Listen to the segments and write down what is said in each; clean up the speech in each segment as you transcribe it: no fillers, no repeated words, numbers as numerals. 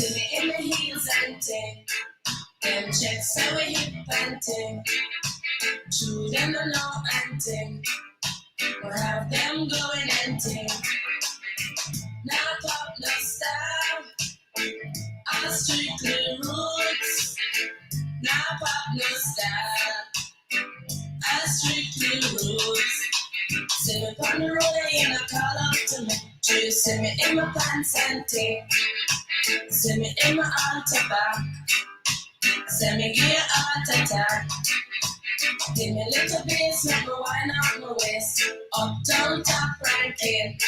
see me in my heels and ting. Them checks say we hip and ting. True, them don't know and ting. We'll have them going and ting. Now pop, no style. I'm strictly roots. Now pop, no style. I'm strictly roots. See me on the road, you know, call out to me. Do you see me in my pants and ting? See me in my altar back. See me give you a heart attack. Give me a little bass, let me wind out my waist. Up, down, top, ranking.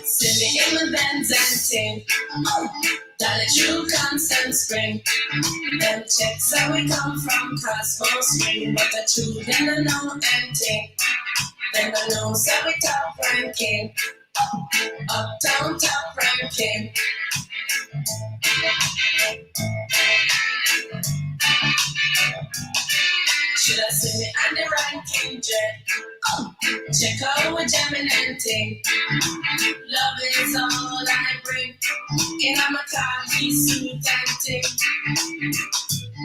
See me in my Benz and ting. Dolly True constant spring. Them checks how we come from Cosmo Spring. But the truth, them don't know anything. Them don't know, so we top ranking. Up, down, top ranking. Should I see me on the ranking jet? Check out with jamming and ting. Love is all I bring. In my khaki suit and ting.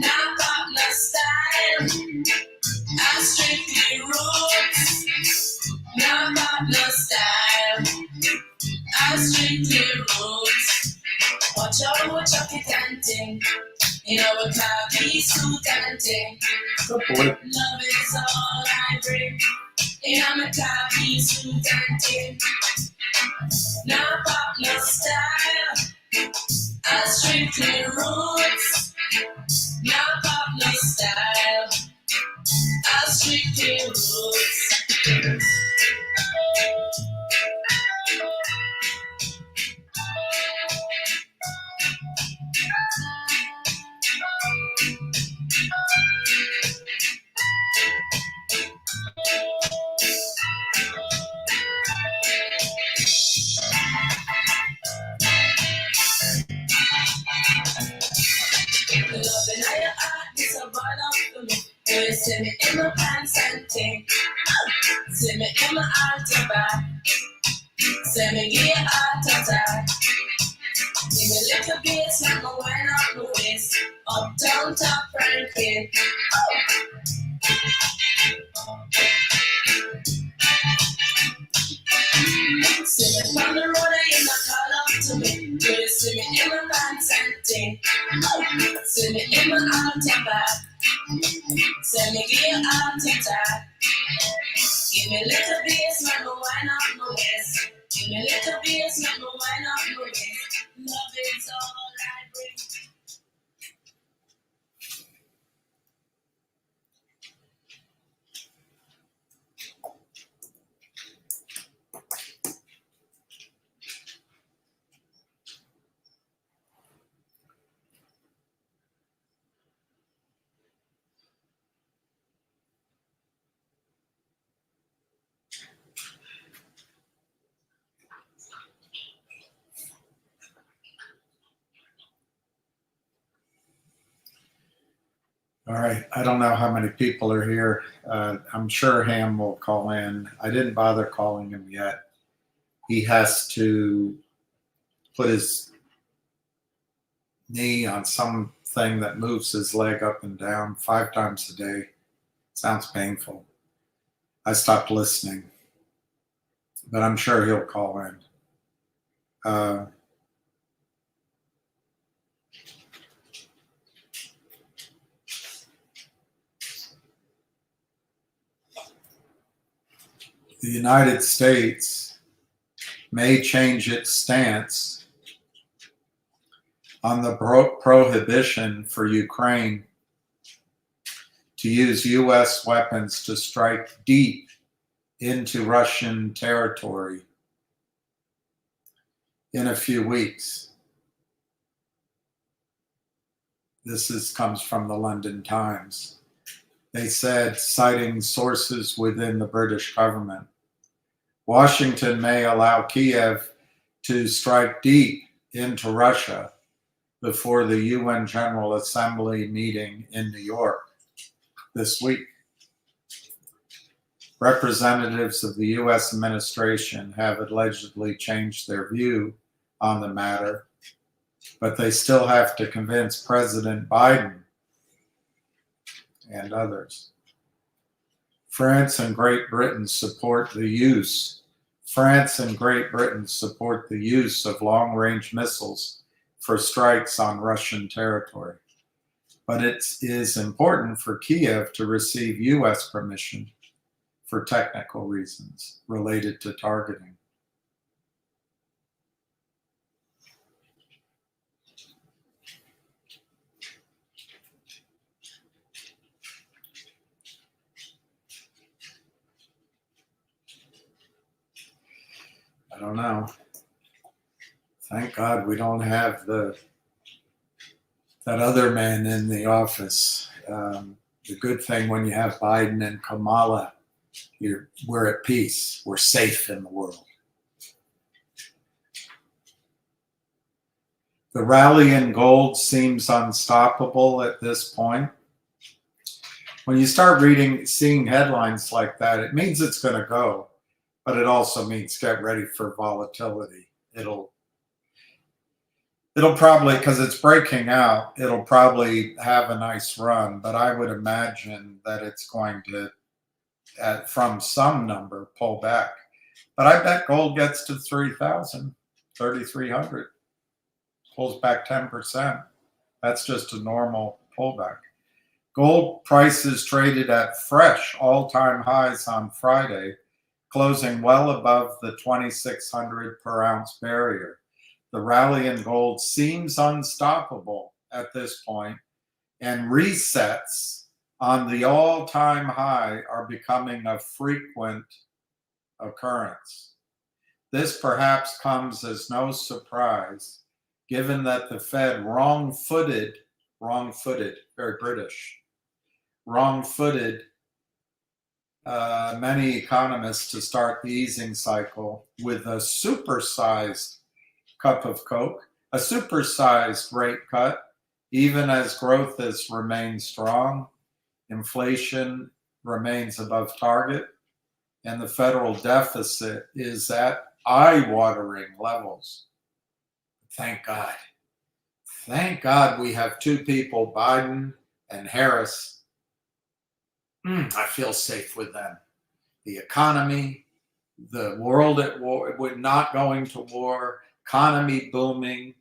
Now pop no style. I'm strictly roots. Now pop no style. I'm strictly roots. Watch out, watch out, it and ting. In our khaki suit and ting. Love is all I bring. In my khaki suit and ting. Now pop no style. I'm strictly roots. Now pop no style. I'm strictly roots. Loving how your heart is a ball of me. You see me in my pants and ting. See me in my altar back. See me give you a heart attack. Give me a little bass, let me wind up my waist. Up, down, top, ranking. See me on the road and you not call up to me. Do you see me in my pants and ting? See me in my altar back. See me give you a heart attack. Give me a little bass, let me wind up my waist. Give me a little bass, let me wind up my waist. Love is all I bring. All right. I don't know how many people are here. I'm sure Ham will call in. I didn't bother calling him yet. He has to put his knee on something that moves his leg up and down 5 times a day. Sounds painful. I stopped listening, but I'm sure he'll call in. The United States may change its stance on the prohibition for Ukraine to use U.S. weapons to strike deep into Russian territory in a few weeks. This comes from the London Times. They said, citing sources within the British government, Washington may allow Kiev to strike deep into Russia before the UN General Assembly meeting in New York this week. Representatives of the U.S. administration have allegedly changed their view on the matter, but they still have to convince President Biden and others. France and Great Britain support the use of long-range missiles for strikes on Russian territory. But it is important for Kiev to receive U.S. permission for technical reasons related to targeting. I don't know. Thank God we don't have that other man in the office. The good thing when you have Biden and Kamala, we're at peace. We're safe in the world. The rally in gold seems unstoppable at this point. When you start seeing headlines like that, it means it's going to go, but it also means get ready for volatility. It'll probably, because it's breaking out, it'll probably have a nice run, but I would imagine that it's going to, from some number, pull back. But I bet gold gets to 3,000, 3,300, pulls back 10%. That's just a normal pullback. Gold prices traded at fresh all-time highs on Friday, closing well above the 2,600 per ounce barrier. The rally in gold seems unstoppable at this point, and resets on the all-time high are becoming a frequent occurrence. This perhaps comes as no surprise, given that the Fed wrong-footed, very British, wrong-footed many economists to start the easing cycle with a supersized cup of Coke, a supersized rate cut, even as growth has remained strong, inflation remains above target, and the federal deficit is at eye-watering levels. Thank God. Thank God we have two people, Biden and Harris. I feel safe with them. The economy, the world at war, we're not going to war, economy booming,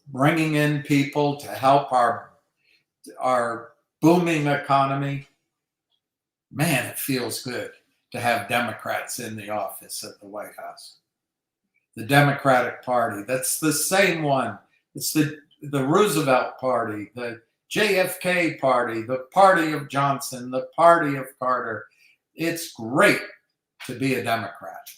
bringing in people to help our booming economy. Man, it feels good to have Democrats in the office at the White House. The Democratic Party, that's the same one. It's the Roosevelt Party, the JFK Party, the party of Johnson, the party of Carter. It's great to be a Democrat.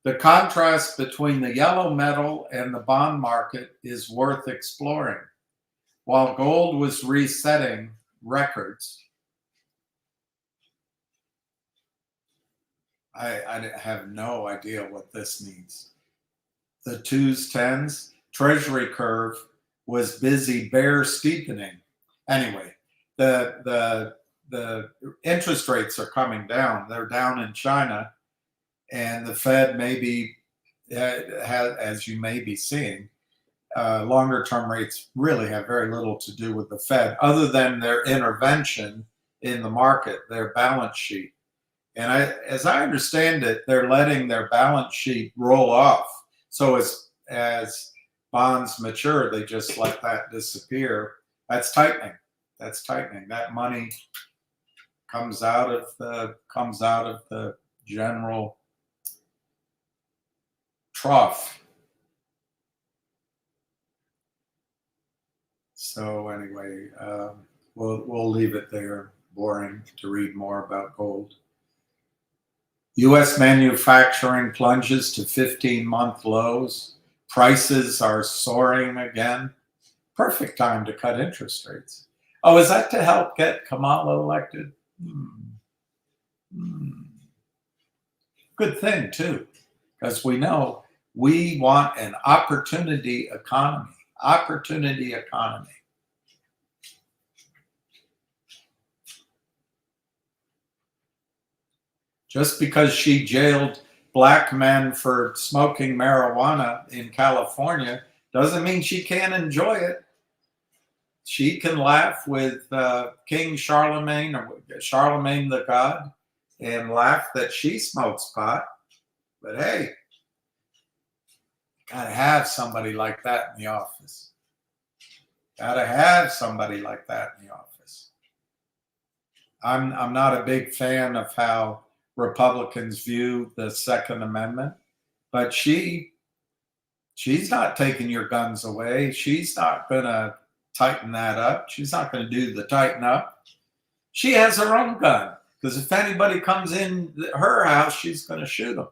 The contrast between the yellow metal and the bond market is worth exploring. While gold was resetting records, I have no idea what this means. The 2s, 10s, Treasury curve was busy bear steepening. Anyway, the interest rates are coming down. They're down in China, and the Fed maybe has, as you may be seeing, longer term rates really have very little to do with the Fed, other than their intervention in the market, their balance sheet. And as I understand it, they're letting their balance sheet roll off. So as bonds mature, they just let that disappear. That's tightening. That's tightening. That money comes out of the general trough. So anyway, we'll leave it there. Boring to read more about gold. U.S. manufacturing plunges to 15-month lows. Prices are soaring again. Perfect time to cut interest rates. Oh, is that to help get Kamala elected? Good thing, too, because we know we want an opportunity economy. Opportunity economy. Just because she jailed black men for smoking marijuana in California doesn't mean she can't enjoy it. She can laugh with King Charlemagne, or Charlemagne the God, and laugh that she smokes pot. But hey, gotta have somebody like that in the office. Gotta have somebody like that in the office. I'm not a big fan of how Republicans view the Second Amendment, but she's not taking your guns away. She's not gonna tighten that up. She's not gonna do the tighten up. She has her own gun, because if anybody comes in her house, she's gonna shoot them.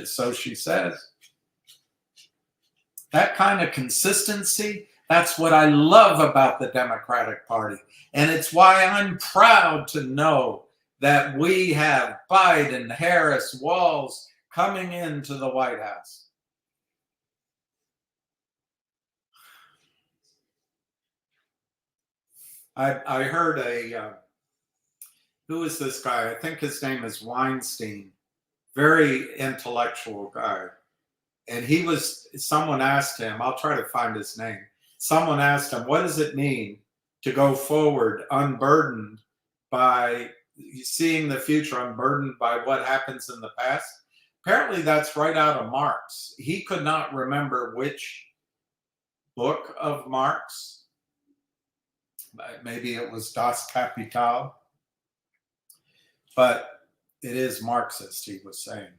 So she says. That kind of consistency, that's what I love about the Democratic Party. And it's why I'm proud to know that we have Biden, Harris, Walz coming into the White House. I heard who is this guy? I think his name is Weinstein. Very intellectual guy. And someone asked him, I'll try to find his name. Someone asked him, what does it mean to go forward unburdened by seeing the future, unburdened by what happens in the past? Apparently that's right out of Marx. He could not remember which book of Marx. Maybe it was Das Kapital. But it is Marxist, he was saying.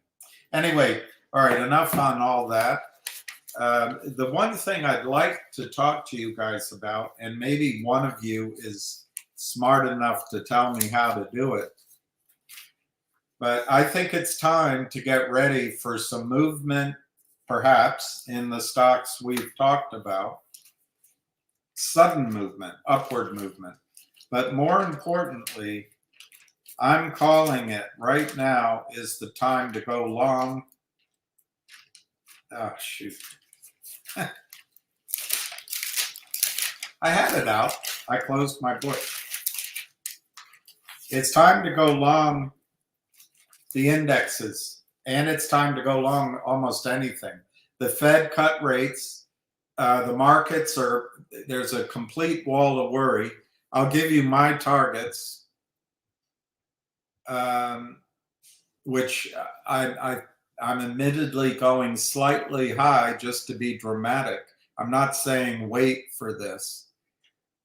Anyway, all right, enough on all that. The one thing I'd like to talk to you guys about, and maybe one of you is smart enough to tell me how to do it, but I think it's time to get ready for some movement, perhaps, in the stocks we've talked about. Sudden movement, upward movement. But more importantly, I'm calling it right now is the time to go long. Oh, shoot. I had it out. I closed my book. It's time to go long the indexes, and it's time to go long almost anything. The Fed cut rates. The markets there's a complete wall of worry. I'll give you my targets, which I'm admittedly going slightly high just to be dramatic. I'm not saying wait for this,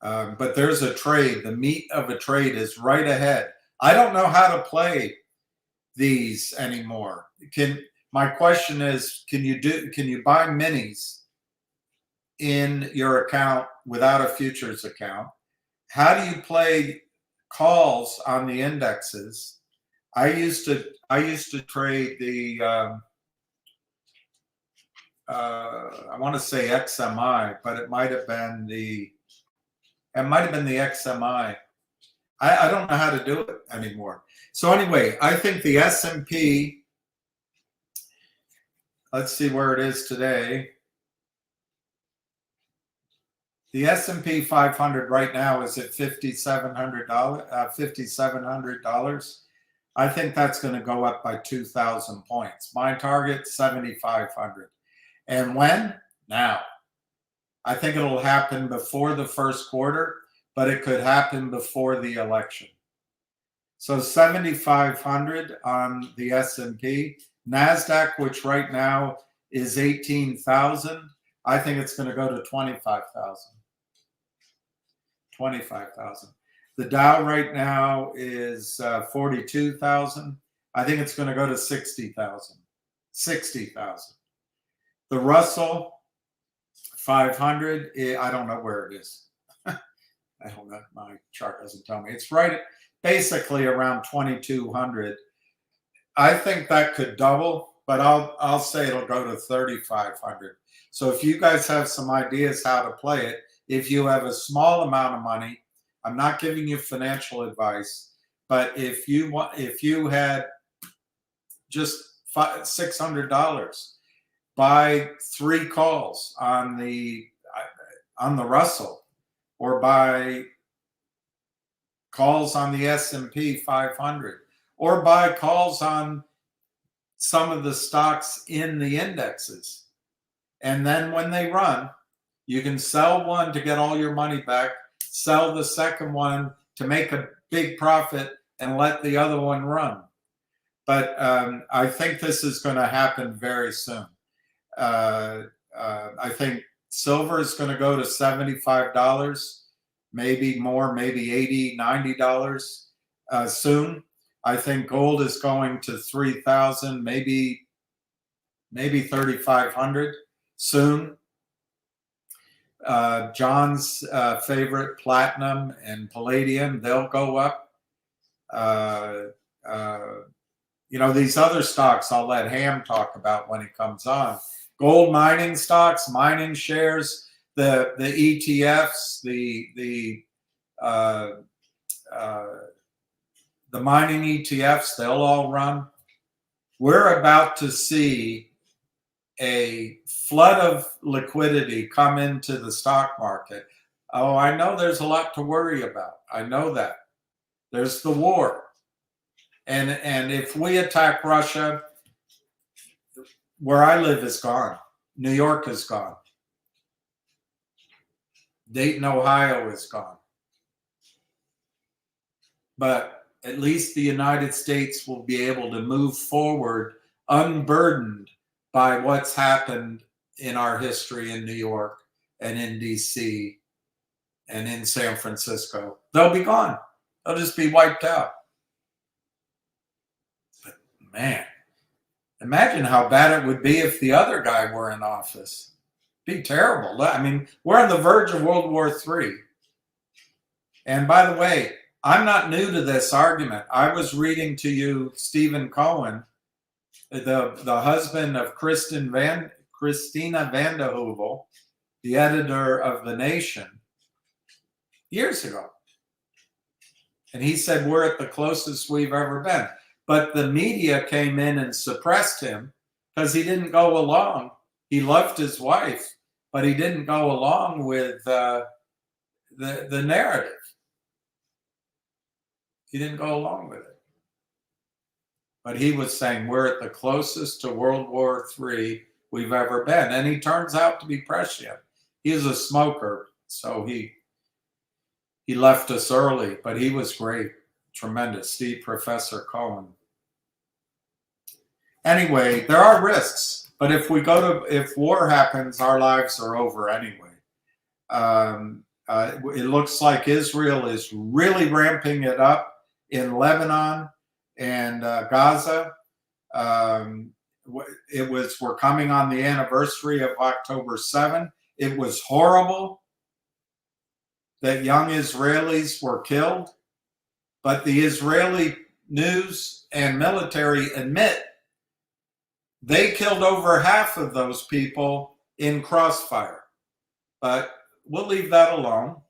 but there's a trade. The meat of a trade is right ahead. I don't know how to play these anymore. My question is, can you buy minis in your account without a futures account? How do you play calls on the indexes? I used to trade the I want to say XMI, but it might have been the XMI. I don't know how to do it anymore. So anyway, I think the S&P, let's see where it is today. The S&P 500 right now is at $5,700. I think that's going to go up by 2,000 points. My target, 7,500. And when? Now. I think it'll happen before the first quarter, but it could happen before the election. So 7,500 on the S&P. NASDAQ, which right now is 18,000, I think it's going to go to 25,000. 25,000. The Dow right now is 42,000. I think it's going to go to 60,000. 60,000. The Russell 500, I don't know where it is. I don't know. My chart doesn't tell me. It's right at basically around 2,200. I think that could double, but I'll say it'll go to 3,500. So if you guys have some ideas how to play it, if you have a small amount of money, I'm not giving you financial advice, but if you had just $600, buy 3 calls on the Russell, or buy calls on the S&P 500, or buy calls on some of the stocks in the indexes. And then when they run, you can sell one to get all your money back, sell the second one to make a big profit, and let the other one run. But I think this is going to happen very soon. I think silver is going to go to $75, maybe more, maybe $80, $90 soon. I think gold is going to 3,000, maybe 3,500 soon. John's favorite, platinum and palladium, they'll go up. These other stocks I'll let Ham talk about when he comes on. Gold mining stocks, mining shares, the ETFs, the mining ETFs, they'll all run. We're about to see a flood of liquidity come into the stock market. Oh, I know there's a lot to worry about. I know that. There's the war. And if we attack Russia, where I live is gone. New York is gone. Dayton, Ohio is gone. But at least the United States will be able to move forward unburdened by what's happened in our history in New York and in DC and in San Francisco. They'll be gone. They'll just be wiped out. But man, imagine how bad it would be if the other guy were in office. It'd be terrible. I mean, we're on the verge of World War III. And by the way, I'm not new to this argument. I was reading to you Stephen Cohen, the husband of Christina Vande Heuvel, the editor of The Nation, years ago. And he said, we're at the closest we've ever been. But the media came in and suppressed him because he didn't go along. He loved his wife, but he didn't go along with the narrative. He didn't go along with it. But he was saying we're at the closest to World War III we've ever been. And he turns out to be prescient. He is a smoker, so he left us early, but he was great, tremendous. Professor Cohen. Anyway, there are risks, but if war happens, our lives are over anyway. It looks like Israel is really ramping it up in Lebanon and Gaza. We're coming on the anniversary of October 7. It was horrible that young Israelis were killed, but the Israeli news and military admit they killed over half of those people in crossfire. But we'll leave that alone.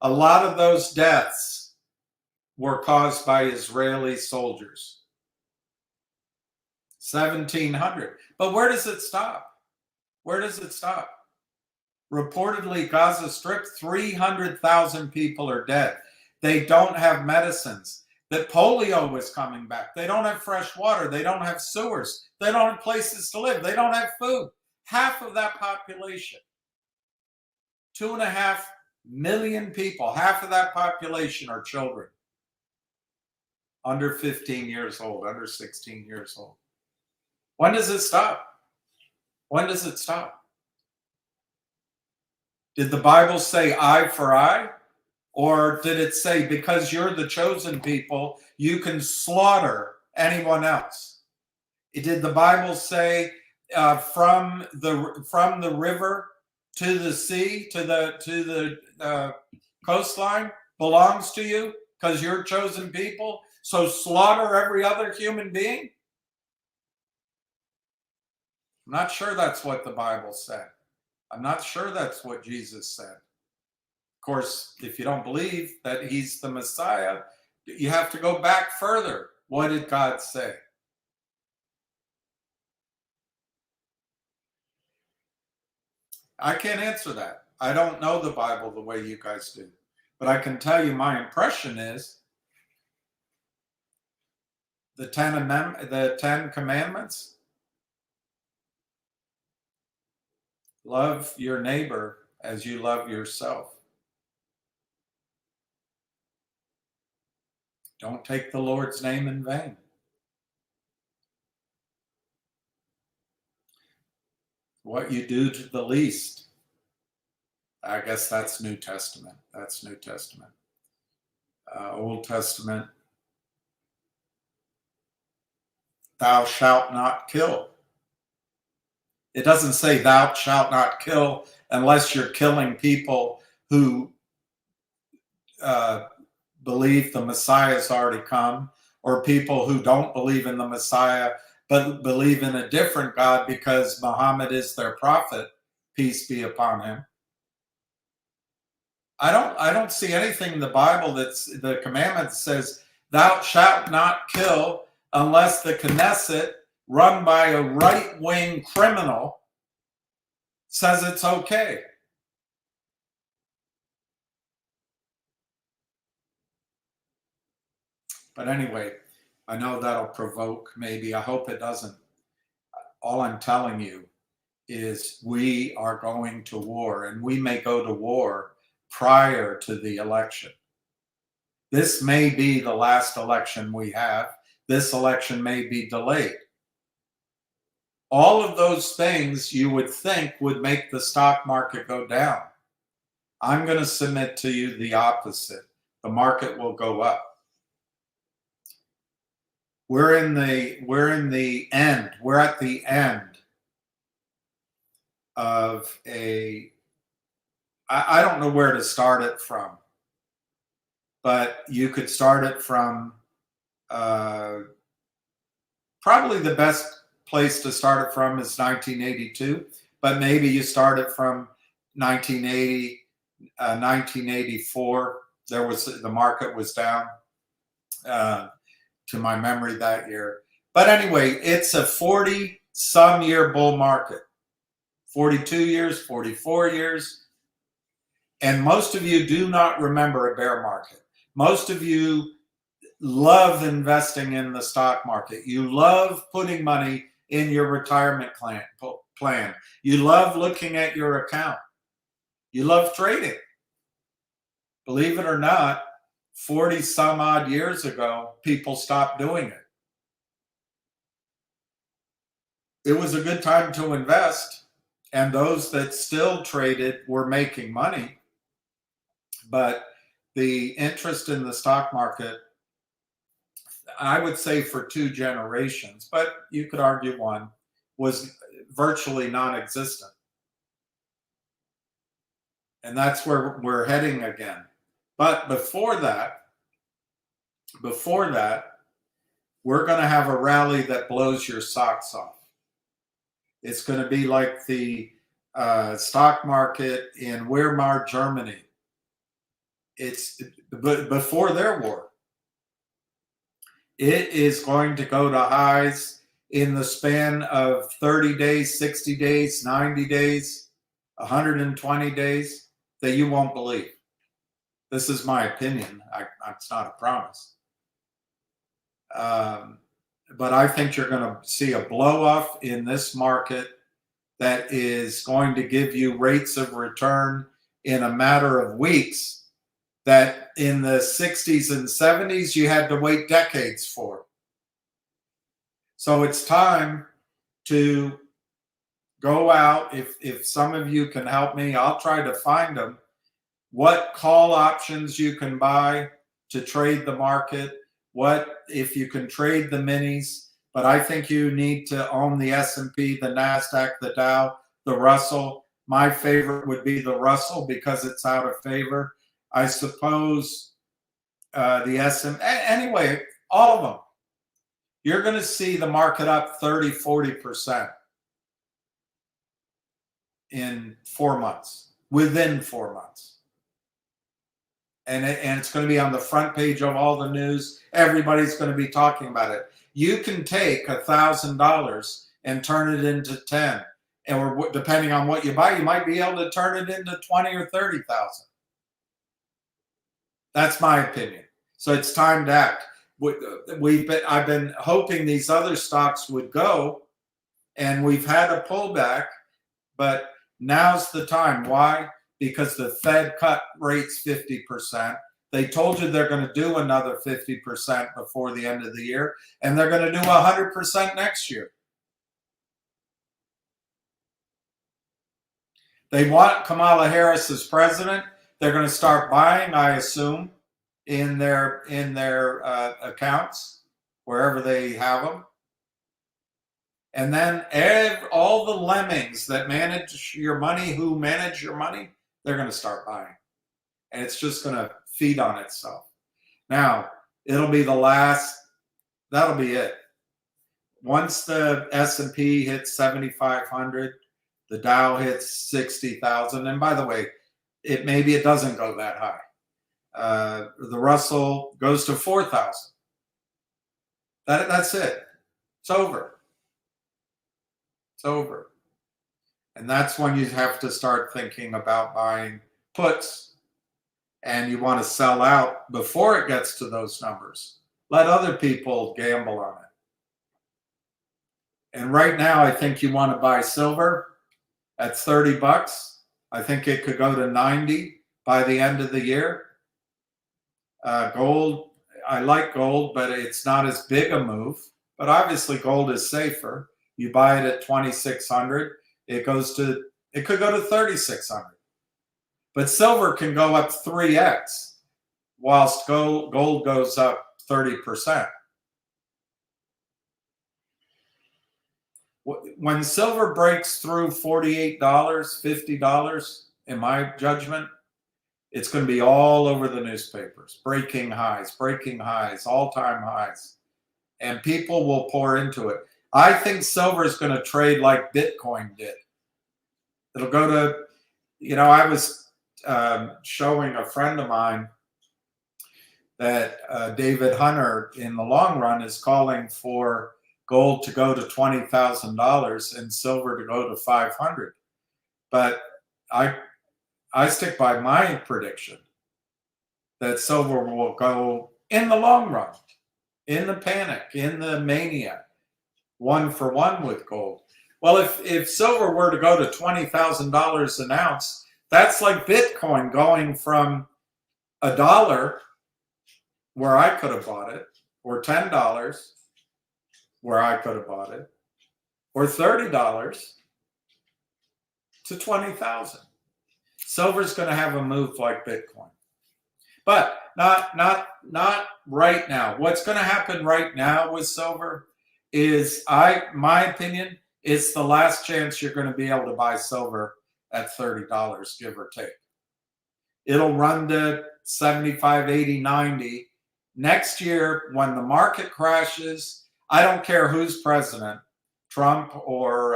A lot of those deaths were caused by Israeli soldiers. 1,700. But where does it stop? Reportedly, Gaza Strip, 300,000 people are dead. They don't have medicines. That polio is coming back. They don't have fresh water. They don't have sewers. They don't have places to live. They don't have food. Half of that population, 2.5 million people, half of that population are children under 15 years old, under 16 years old. When does it stop? Did the Bible say eye for eye? Or did it say because you're the chosen people, you can slaughter anyone else? Did the Bible say from the river to the sea, to the coastline belongs to you because you're chosen people? So slaughter every other human being? I'm not sure that's what the Bible said. I'm not sure that's what Jesus said. Of course, if you don't believe that he's the Messiah, you have to go back further. What did God say? I can't answer that. I don't know the Bible the way you guys do. But I can tell you my impression is the Ten Commandments? Love your neighbor as you love yourself. Don't take the Lord's name in vain. What you do to the least. I guess that's New Testament. That's New Testament. Old Testament. Thou shalt not kill. It doesn't say thou shalt not kill unless you're killing people who believe the Messiah has already come, or people who don't believe in the Messiah but believe in a different God because Muhammad is their prophet, peace be upon him. I don't see anything in the Bible that's the commandment says thou shalt not kill unless the Knesset, run by a right-wing criminal, says it's okay. But anyway, I know that'll provoke maybe. I hope it doesn't. All I'm telling you is we are going to war, and we may go to war prior to the election. This may be the last election we have. This election may be delayed. All of those things you would think would make the stock market go down. I'm going to submit to you the opposite. The market will go up. We're at the end of I don't know where to start it from, but you could start it from probably the best place to start it from is 1982, but maybe you start it from 1980, 1984. The market was down. To my memory that year. But anyway, it's a 40-some year bull market. 42 years, 44 years. And most of you do not remember a bear market. Most of you love investing in the stock market. You love putting money in your retirement plan. You love looking at your account. You love trading. Believe it or not, 40 some odd years ago, people stopped doing it. It was a good time to invest, and those that still traded were making money. But the interest in the stock market, I would say for 2 generations, but you could argue one, was virtually non-existent. And that's where we're heading again. But before that, we're going to have a rally that blows your socks off. It's going to be like the stock market in Weimar, Germany. It's before their war. It is going to go to highs in the span of 30 days, 60 days, 90 days, 120 days that you won't believe. This is my opinion. It's not a promise. But I think you're going to see a blow off in this market that is going to give you rates of return in a matter of weeks that in the 60s and 70s you had to wait decades for. So it's time to go out. If some of you can help me, I'll try to find them. What call options you can buy to trade the market. What if you can trade the minis, but I think you need to own the S&P, the NASDAQ, the Dow, the Russell. My favorite would be the Russell because it's out of favor. I suppose the S&P, anyway, all of them. You're going to see the market up 30, 40% in 4 months, within 4 months. And it's going to be on the front page of all the news. Everybody's going to be talking about it. You can take $1,000 and turn it into 10, or depending on what you buy, you might be able to turn it into 20 or 30,000. That's my opinion. So it's time to act. I've been hoping these other stocks would go, and we've had a pullback, but now's the time. Why? Because the Fed cut rates 50%. They told you they're going to do another 50% before the end of the year, and they're going to do 100% next year. They want Kamala Harris as president. They're going to start buying, I assume, in their accounts, wherever they have them. And then all the lemmings that manage your money, who manage your money, they're going to start buying. And it's just going to feed on itself. Now, it'll be the last, that'll be it. Once the S&P hits 7,500, the Dow hits 60,000. And by the way, maybe it doesn't go that high. The Russell goes to 4,000. That's it. It's over. It's over. And that's when you have to start thinking about buying puts, and you want to sell out before it gets to those numbers. Let other people gamble on it. And right now, I think you want to buy silver at 30 bucks. I think it could go to 90 by the end of the year. Gold, I like gold, but it's not as big a move. But obviously, gold is safer. You buy it at 2,600. It could go to 3,600. But silver can go up 3x, whilst gold goes up 30%. When silver breaks through $48, $50, in my judgment, it's going to be all over the newspapers. Breaking highs, all-time highs. And people will pour into it. I think silver is going to trade like Bitcoin did. It'll go to, I was showing a friend of mine that David Hunter, in the long run, is calling for gold to go to $20,000 and silver to go to 500. But I stick by my prediction that silver will go in the long run, in the panic, in the mania, 1-for-1 with gold. Well, if silver were to go to $20,000 an ounce, that's like Bitcoin going from $1 where I could have bought it, or $10 where I could have bought it, or $30 to 20,000. Silver's going to have a move like Bitcoin, but not right now. What's going to happen right now with silver is, my opinion, it's the last chance you're going to be able to buy silver at $30, give or take. It'll run to 75, 80, 90. Next year, when the market crashes, I don't care who's president, Trump or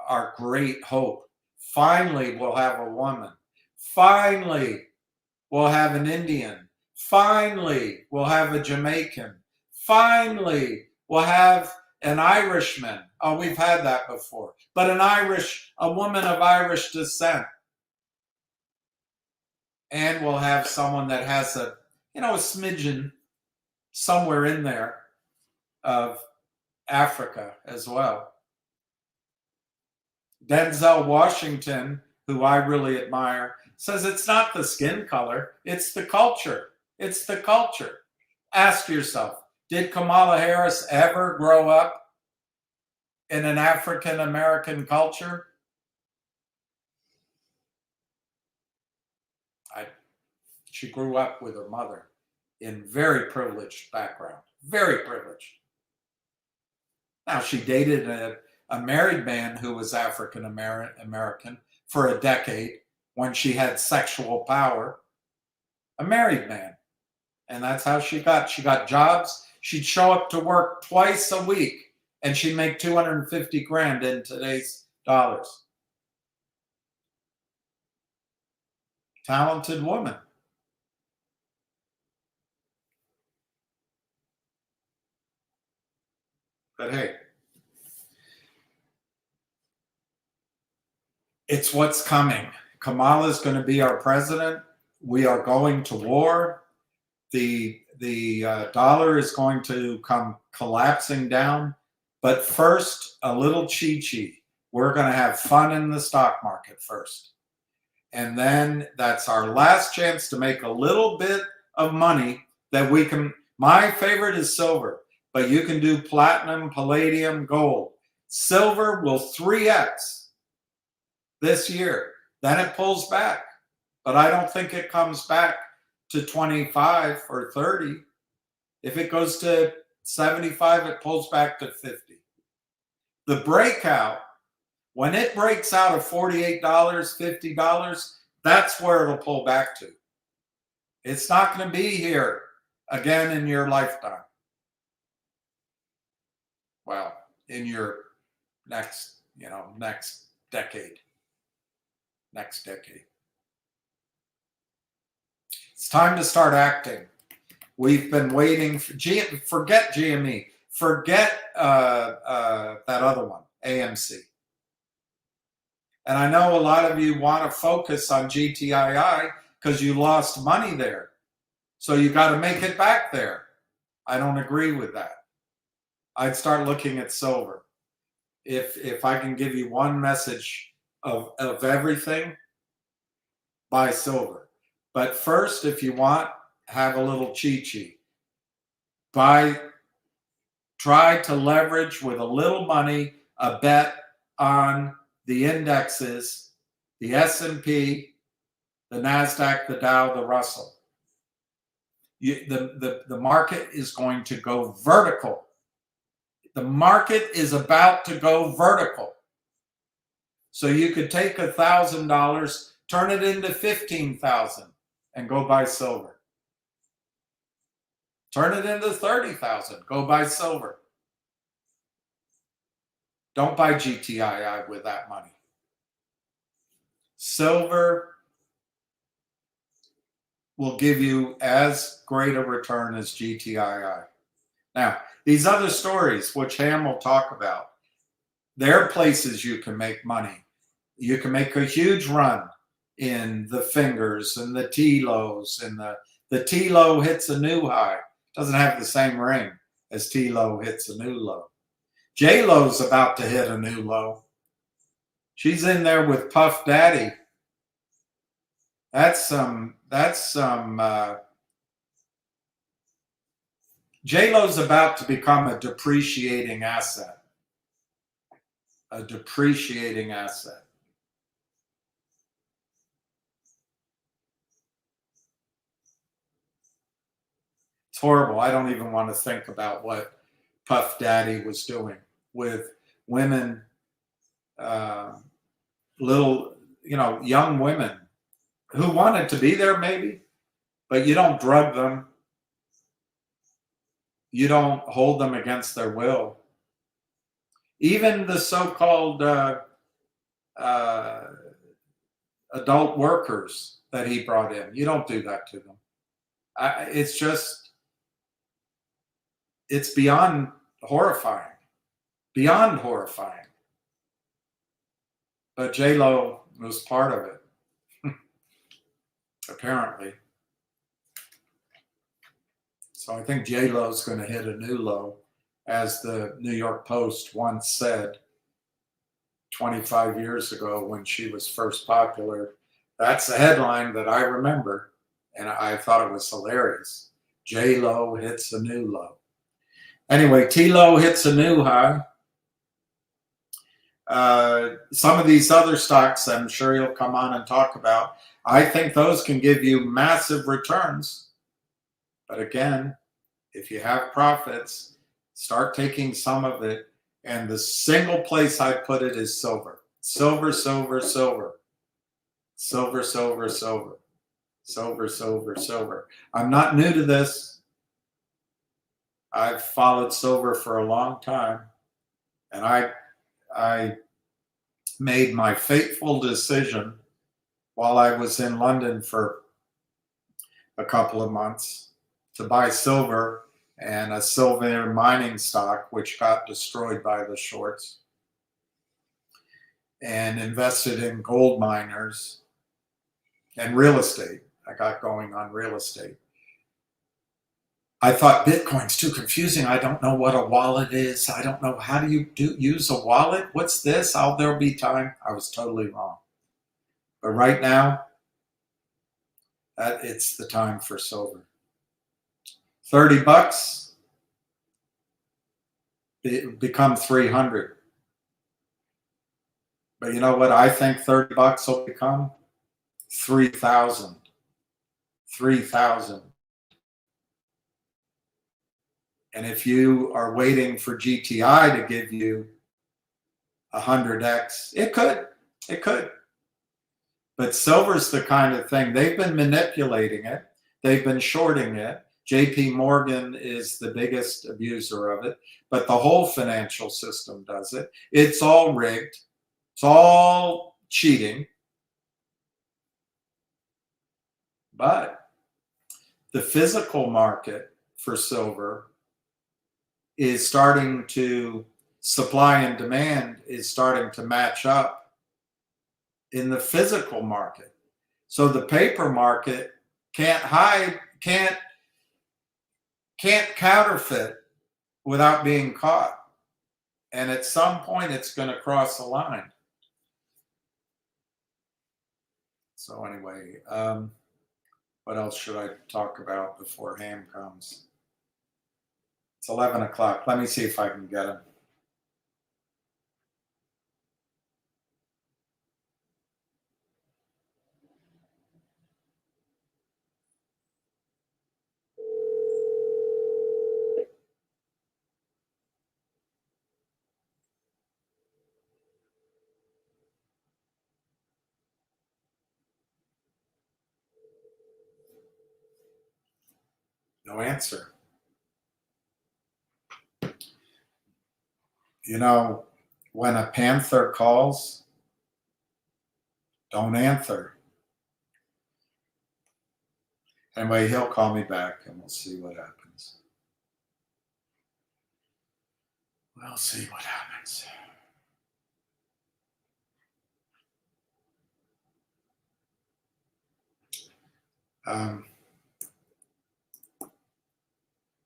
our great hope. Finally, we'll have a woman. Finally, we'll have an Indian. Finally, we'll have a Jamaican. Finally, we'll have an Irishman. Oh, we've had that before. But a woman of Irish descent. And we'll have someone that has a smidgen somewhere in there of Africa as well. Denzel Washington, who I really admire, says it's not the skin color, it's the culture. It's the culture. Ask yourself, did Kamala Harris ever grow up in an African American culture? She grew up with her mother in very privileged background, very privileged. Now, she dated a married man who was African American for a decade when she had sexual power. A married man. And that's how she got jobs. She'd show up to work twice a week and she'd make 250 grand in today's dollars. Talented woman. But hey, it's what's coming. Kamala is going to be our president. We are going to war. The dollar is going to come collapsing down. But first, a little chi-chi. We're going to have fun in the stock market first. And then that's our last chance to make a little bit of money that we can. My favorite is silver, but you can do platinum, palladium, gold. Silver will 3x this year. Then it pulls back, but I don't think it comes back to 25 or 30. If it goes to 75, it pulls back to 50. The breakout, when it breaks out of $48, $50, that's where it'll pull back to. It's not going to be here again in your lifetime. Well, in your next decade. Next decade. It's time to start acting. We've been waiting for forget GME. Forget that other one, AMC. And I know a lot of you want to focus on GTII because you lost money there. So you got to make it back there. I don't agree with that. I'd start looking at silver. If I can give you one message of everything, buy silver. But first, if you want, have a little chi-chi. Try to leverage with a little money a bet on the indexes, the S&P, the NASDAQ, the Dow, the Russell. The market is going to go vertical. The market is about to go vertical. So you could take $1,000, turn it into $15,000 and go buy silver. Turn it into $30,000, go buy silver. Don't buy GTII with that money. Silver will give you as great a return as GTII. Now, these other stories, which Ham will talk about, they're places you can make money. You can make a huge run in the fingers and the T-lows, and the T-low hits a new high. Doesn't have the same ring as T-low hits a new low. J-lo's about to hit a new low. She's in there with Puff Daddy. That's some J-lo's about to become a depreciating asset. A depreciating asset. It's horrible. I don't even want to think about what Puff Daddy was doing with women, young women who wanted to be there maybe, but you don't drug them. You don't hold them against their will. Even the so-called adult workers that he brought in, you don't do that to them. It's beyond horrifying. Beyond horrifying. But J-Lo was part of it, apparently. So I think J-Lo's going to hit a new low, as the New York Post once said 25 years ago when she was first popular. That's the headline that I remember, and I thought it was hilarious. J-Lo hits a new low. Anyway, T-Lo hits a new high. Some of these other stocks I'm sure you'll come on and talk about, I think those can give you massive returns. But again, if you have profits, start taking some of it. And the single place I put it is silver. Silver, silver, silver. Silver, silver, silver. Silver, silver, silver. I'm not new to this. I've followed silver for a long time. And I made my fateful decision while I was in London for a couple of months to buy silver and a silver mining stock, which got destroyed by the shorts, and invested in gold miners and real estate. I got going on real estate. I thought Bitcoin's too confusing. I don't know what a wallet is. I don't know how do you use a wallet. What's this? There'll be time. I was totally wrong. But right now, it's the time for silver. $30, it become 300. But you know what I think $30 will become? 3,000. 3,000. And if you are waiting for GTI to give you 100x, it could. But silver's the kind of thing, they've been manipulating it. They've been shorting it. JP Morgan is the biggest abuser of it, but the whole financial system does it. It's all rigged. It's all cheating. But the physical market for silver is starting to, supply and demand is starting to match up in the physical market. So the paper market can't hide, can't counterfeit without being caught. And at some point it's going to cross the line. So anyway, what else should I talk about before Ham comes? It's 11 o'clock. Let me see if I can get him. No answer. You know, when a panther calls, don't answer. Anyway, he'll call me back and we'll see what happens. We'll see what happens.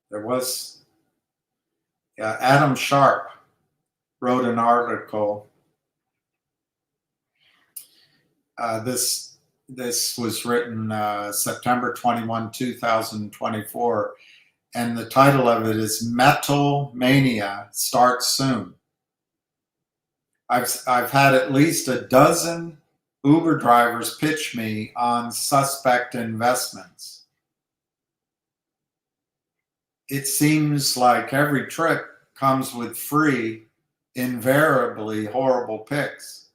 There was, Adam Sharp wrote an article. This was written September 21, 2024, and the title of it is Metal Mania Starts Soon. I've had at least a dozen Uber drivers pitch me on suspect investments. It seems like every trip comes with free, invariably horrible picks.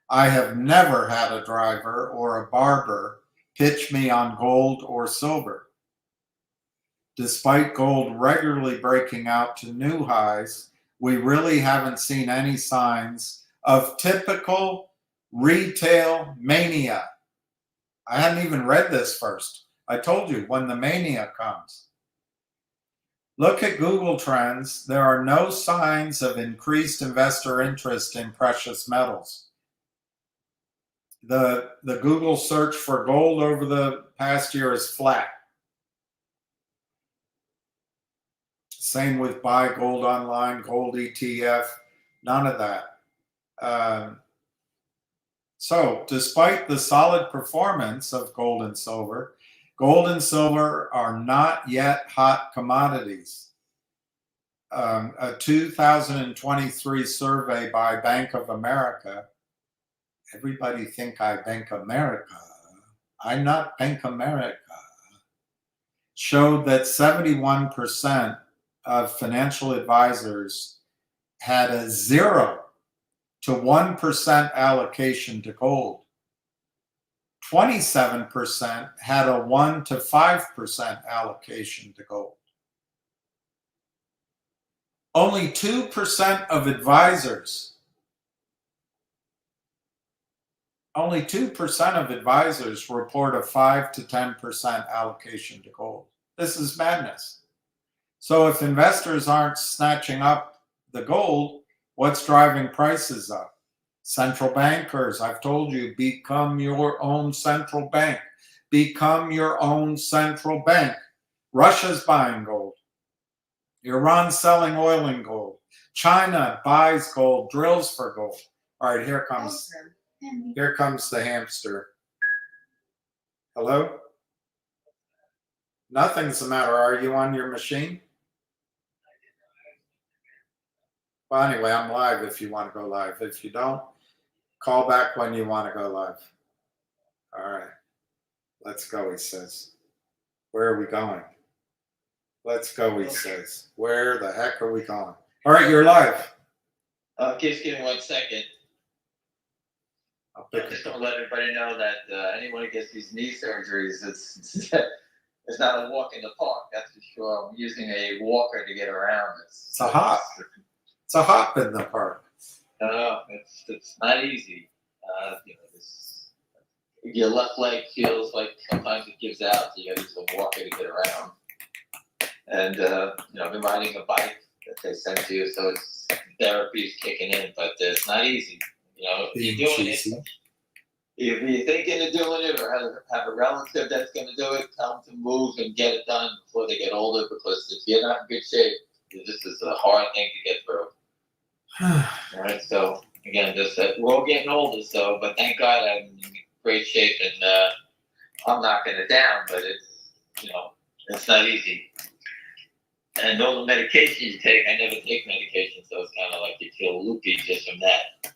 I have never had a driver or a barber pitch me on gold or silver. Despite gold regularly breaking out to new highs, we really haven't seen any signs of typical retail mania. I hadn't even read this first. I told you when the mania comes. Look at Google Trends. There are no signs of increased investor interest in precious metals. The Google search for gold over the past year is flat. Same with buy gold online, gold ETF, none of that. So despite the solid performance of gold and silver are not yet hot commodities. A 2023 survey by Bank of America, everybody think I Bank America, I'm not Bank America, showed that 71% of financial advisors had a 0 to 1% allocation to gold. 27% had a 1 to 5% allocation to gold. Only 2% of advisors, report a 5 to 10% allocation to gold. This is madness. So if investors aren't snatching up the gold, what's driving prices up? Central bankers, I've told you, become your own central bank. Become your own central bank. Russia's buying gold. Iran selling oil and gold. China buys gold, drills for gold. All right, here comes the hamster. Hello? Nothing's the matter. Are you on your machine? Well, anyway, I'm live if you want to go live. If you don't, call back when you want to go live. All right. Let's go, he says. Where are we going? Let's go, he says. Where the heck are we going? All right, you're live. Just give me 1 second. I'll I pick just it want up. to let everybody know that anyone who gets these knee surgeries, it's not a walk in the park, that's for sure. I'm using a walker to get around. It's a hop. It's a hop in the park. No, it's not easy. Your left leg feels like sometimes it gives out, so you got to use a walker to get around. And I've been riding a bike that they send to you, so it's therapy's kicking in, but it's not easy. You're doing it. If you're thinking of doing it or have a relative that's going to do it, tell them to move and get it done before they get older, because if you're not in good shape, this is a hard thing to get through. All right, so again, we're all getting older, but thank God I'm in great shape, and I'm knocking it down, but it's not easy. And all the medication you take, I never take medication, so it's kind of like you feel loopy just from that.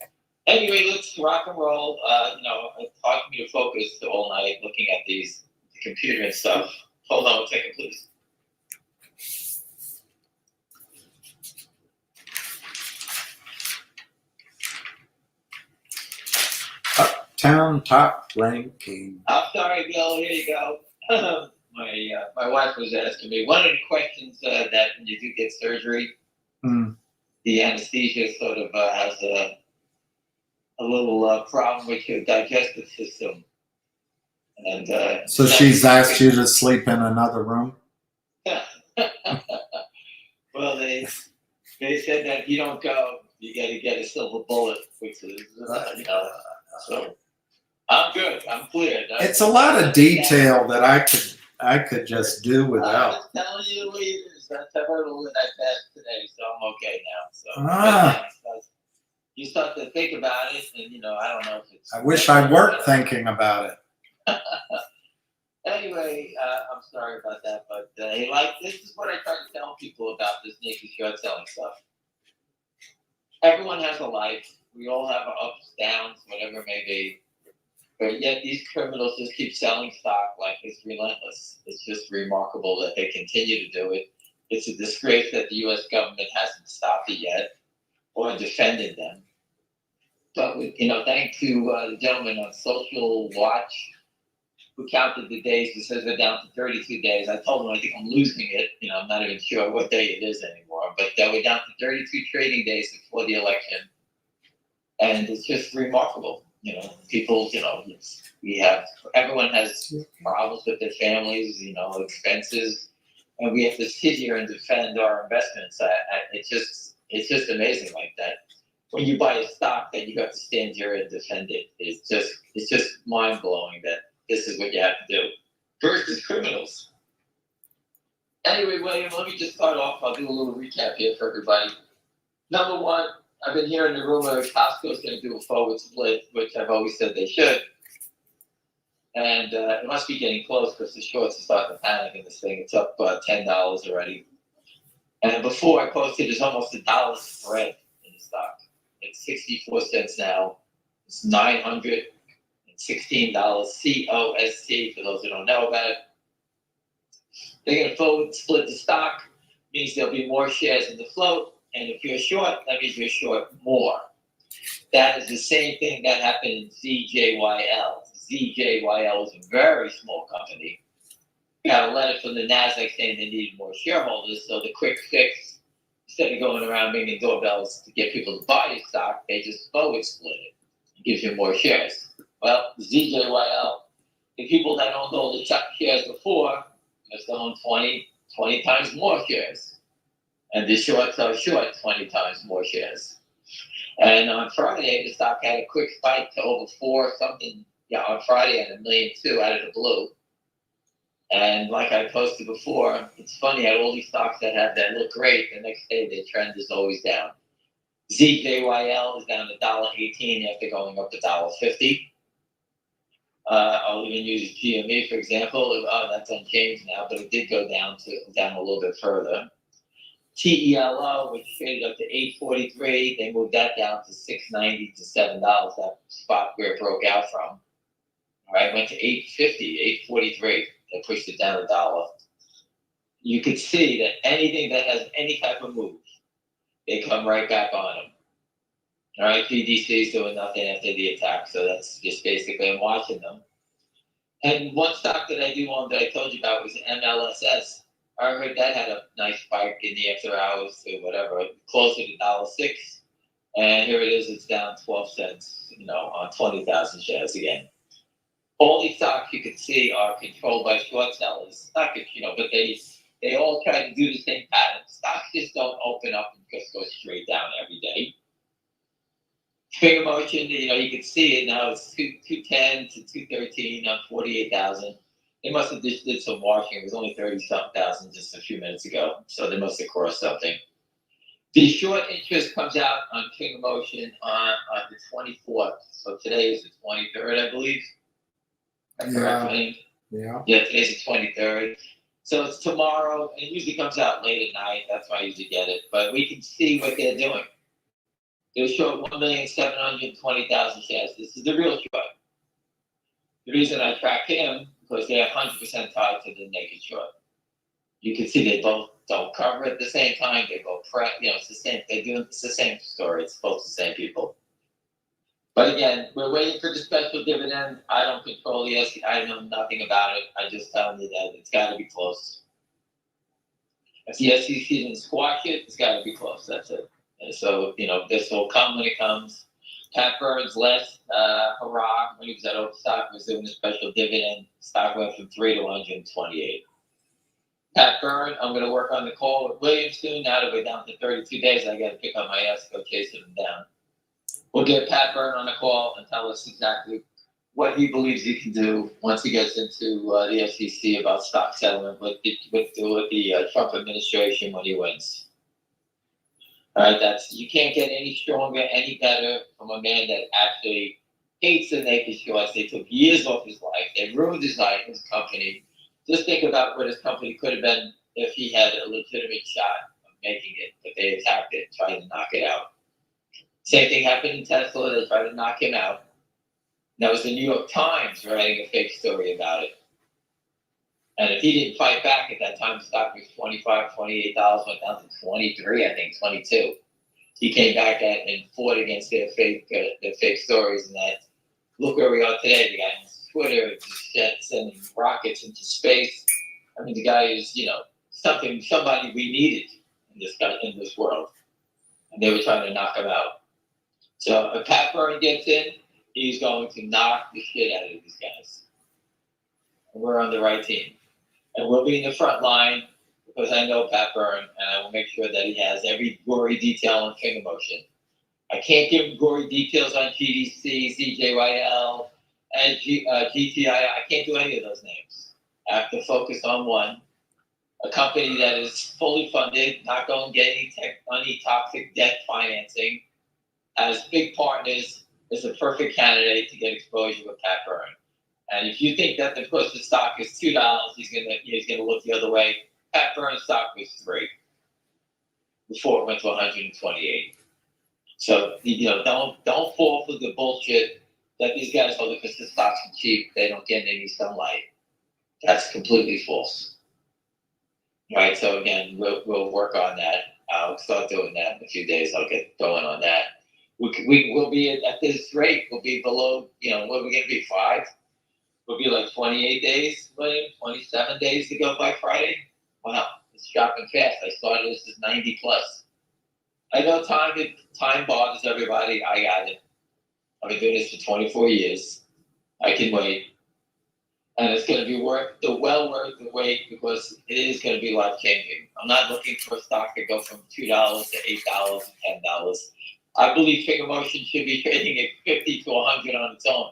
Anyway, let's rock and roll. It's hard for me to focus all night looking at the computer and stuff. Hold on 1 second, please. Uptown top ranking. I'm sorry, Bill. Here you go. My wife was asking me, one of the questions that when you do get surgery, the anesthesia sort of has a little problem with your digestive system. And so she's asked you to sleep in another room? Well, they said that if you don't go, you got to get a silver bullet, which is, so I'm good. I'm clear. It's a lot of detail that I could just do without. I'm just telling you the way it is. That's how I passed today, so I'm okay now. So you start to think about it, and I don't know if it's. I wish I weren't thinking about it. Anyway, I'm sorry about that, but this is what I try to tell people about this naked short selling stuff. Everyone has a life. We all have our ups, downs, whatever it may be. But yet these criminals just keep selling stock like it's relentless. It's just remarkable that they continue to do it. It's a disgrace that the U.S. government hasn't stopped it yet or defended them. But thanks to the gentleman on Social Watch who counted the days, he says we're down to 32 days. I told him I think I'm losing it. I'm not even sure what day it is anymore. But we're down to 32 trading days before the election. And it's just remarkable. People, everyone has problems with their families, expenses. And we have to sit here and defend our investments. It's just amazing like that. When you buy a stock, that you have to stand here and defend it. It's just mind blowing that this is what you have to do versus criminals. Anyway, William, let me just start off. I'll do a little recap here for everybody. Number one, I've been hearing the rumor that Costco's going to do a forward split, which I've always said they should. And it must be getting close because the shorts are starting to panic in this thing. It's up $10 already. And before I posted, there's almost $1 spread in the stock. It's 64 cents now. It's $916 COST for those who don't know about it. They're going to forward split the stock. Means there'll be more shares in the float. And if you're short, that means you're short more. That is the same thing that happened in ZJYL. ZJYL was a very small company. Got a letter from the NASDAQ saying they needed more shareholders, so the quick fix, instead of going around ringing doorbells to get people to buy your stock, they just forward split it. It gives you more shares. Well, ZJYL, the people that owned all the shares before, must own 20 times more shares. And the shorts are short 20 times more shares. And on Friday, the stock had a quick spike to over 4 something. Yeah, on Friday, at $1.2 million out of the blue. And like I posted before, it's funny how all these stocks that look great, the next day the trend is always down. ZJYL is down $1.18 after going up $1.50. I'll even use GME for example. That's unchanged now, but it did go down a little bit further. TELO, which traded up to 843, they moved that down to $6.90 to $7. That spot where it broke out from. All right, went to 850, 843. They pushed it down $1. You could see that anything that has any type of move, they come right back on them. All right, PDC is doing nothing after the attack, so that's just basically I'm watching them. And one stock that I do own that I told you about was MLSS. I heard that had a nice spike in the after hours to whatever, closer to $1.06. And here it is, it's down 12 cents, on 20,000 shares again. All these stocks you can see are controlled by short sellers. Not good, but they all try to do the same pattern. Stocks just don't open up and just go straight down every day. Finger motion, you can see it now. It's 210 to 213 on 48,000. They must have just did some washing. It was only 30-something thousand just a few minutes ago, so they must have crossed something. The short interest comes out on finger motion on the 24th. So today is the 23rd, I believe. Yeah, today's the 23rd. So it's tomorrow. It usually comes out late at night. That's why I usually get it. But we can see what they're doing. They're short 1,720,000 shares. This is the real short. The reason I track him, because they're 100% tied to the naked short. You can see they both don't cover at the same time. They both it's the same. It's the same story. It's both the same people. But again, we're waiting for the special dividend. I don't control the SEC. I know nothing about it. I just tell you that it's got to be close. If the SEC didn't squash it, it's got to be close. That's it. And so, this will come when it comes. Pat Burns last hurrah when he was at Overstock was doing a special dividend. Stock went from 3 to 128. Pat Burns, I'm going to work on the call with Williams soon. Now that we're down to 32 days, I got to pick up my ass and go chasing him down. We'll get Pat Burns on the call and tell us exactly what he believes he can do once he gets into the SEC about stock settlement with the Trump administration when he wins. All right, you can't get any stronger, any better from a man that actually hates the naked shorts. They took years off his life. They ruined his life, his company. Just think about what his company could have been if he had a legitimate shot of making it, but they attacked it, tried to knock it out. Same thing happened in Tesla. They tried to knock him out. That was the New York Times writing a fake story about it. And if he didn't fight back at that time, the stock was $25, $28, went down to 23, I think 22. He came back and fought against their fake stories, and that. Look where we are today. The guy on Twitter just sending rockets into space. I mean, the guy is, somebody we needed in this world, and they were trying to knock him out. So if Pat Burns gets in, he's going to knock the shit out of these guys. And we're on the right team. And we'll be in the front line because I know Pat Burns, and I will make sure that he has every gory detail on finger motion. I can't give him gory details on GDC, ZJYL, and GTI. I can't do any of those names. I have to focus on one. A company that is fully funded, not going to get any toxic debt financing, has big partners, is a perfect candidate to get exposure with Pat Burns. And if you think that because the stock is $2, he's gonna look the other way. Pat Burns' stock was $3 before it went to 128. So don't fall for the bullshit that these guys hold because the stocks are cheap. They don't get any sunlight. That's completely false. Right. So again, we'll work on that. I'll start doing that in a few days. I'll get going on that. We'll be at this rate. We'll be below. What are we going to be 5? We'll be like 28 days, 27 days to go by Friday. Wow, it's dropping fast. I started this as 90 plus. I know time bothers everybody. I got it. I've been doing this for 24 years. I can wait. And it's going to be worth the wait because it is going to be life changing. I'm not looking for a stock to go from $2 to $8 to $10. I believe finger motion should be trading at 50 to 100 on its own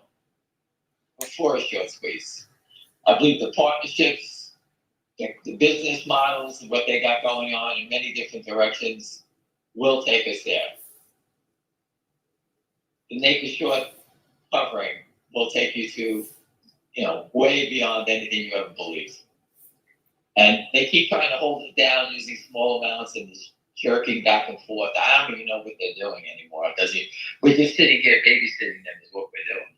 before a short squeeze. I believe the partnerships the business models and what they got going on in many different directions will take us there. The naked short covering will take you to, way beyond anything you ever believed. And they keep trying to hold it down using small amounts and jerking back and forth. I don't even know what they're doing anymore. We're just sitting here babysitting them is what we're doing.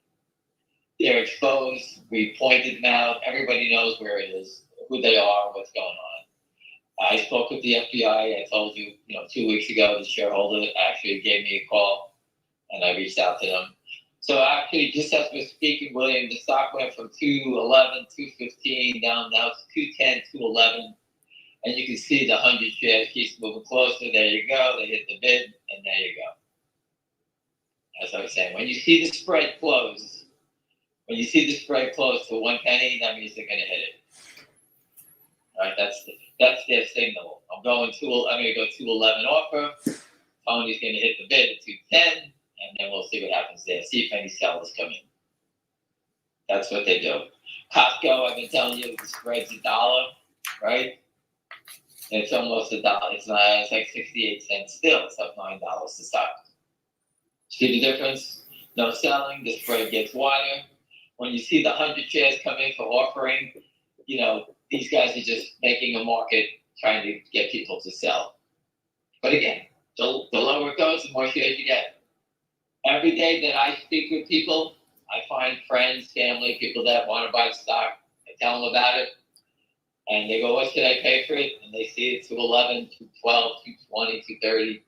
They're exposed. We pointed them out. Everybody knows where it is, who they are, what's going on. I spoke with the FBI. I told you, 2 weeks ago, the shareholder actually gave me a call, and I reached out to them. So actually, just as we're speaking, William, the stock went from 211, 215 down now to 210, 211. And you can see the 100 shares keeps moving closer. There you go. They hit the bid, and there you go. As I was saying, when you see the spread close, to 1 penny, that means they're going to hit it. All right, that's their signal. I'm going to go 211 offer. Tony's going to hit the bid at 210, and then we'll see what happens there. See if any sellers come in. That's what they do. Costco, I've been telling you, the spread's $1, right? It's almost $1. It's like 68 cents still. It's up $9 to stock. See the difference? No selling. The spread gets wider. When you see the 100 shares come in for offering, these guys are just making a market trying to get people to sell. But again, the lower it goes, the more shares you get. Every day that I speak with people, I find friends, family, people that want to buy the stock. I tell them about it. And they go, what should I pay for it? And they see it 211, 212, 220, 230.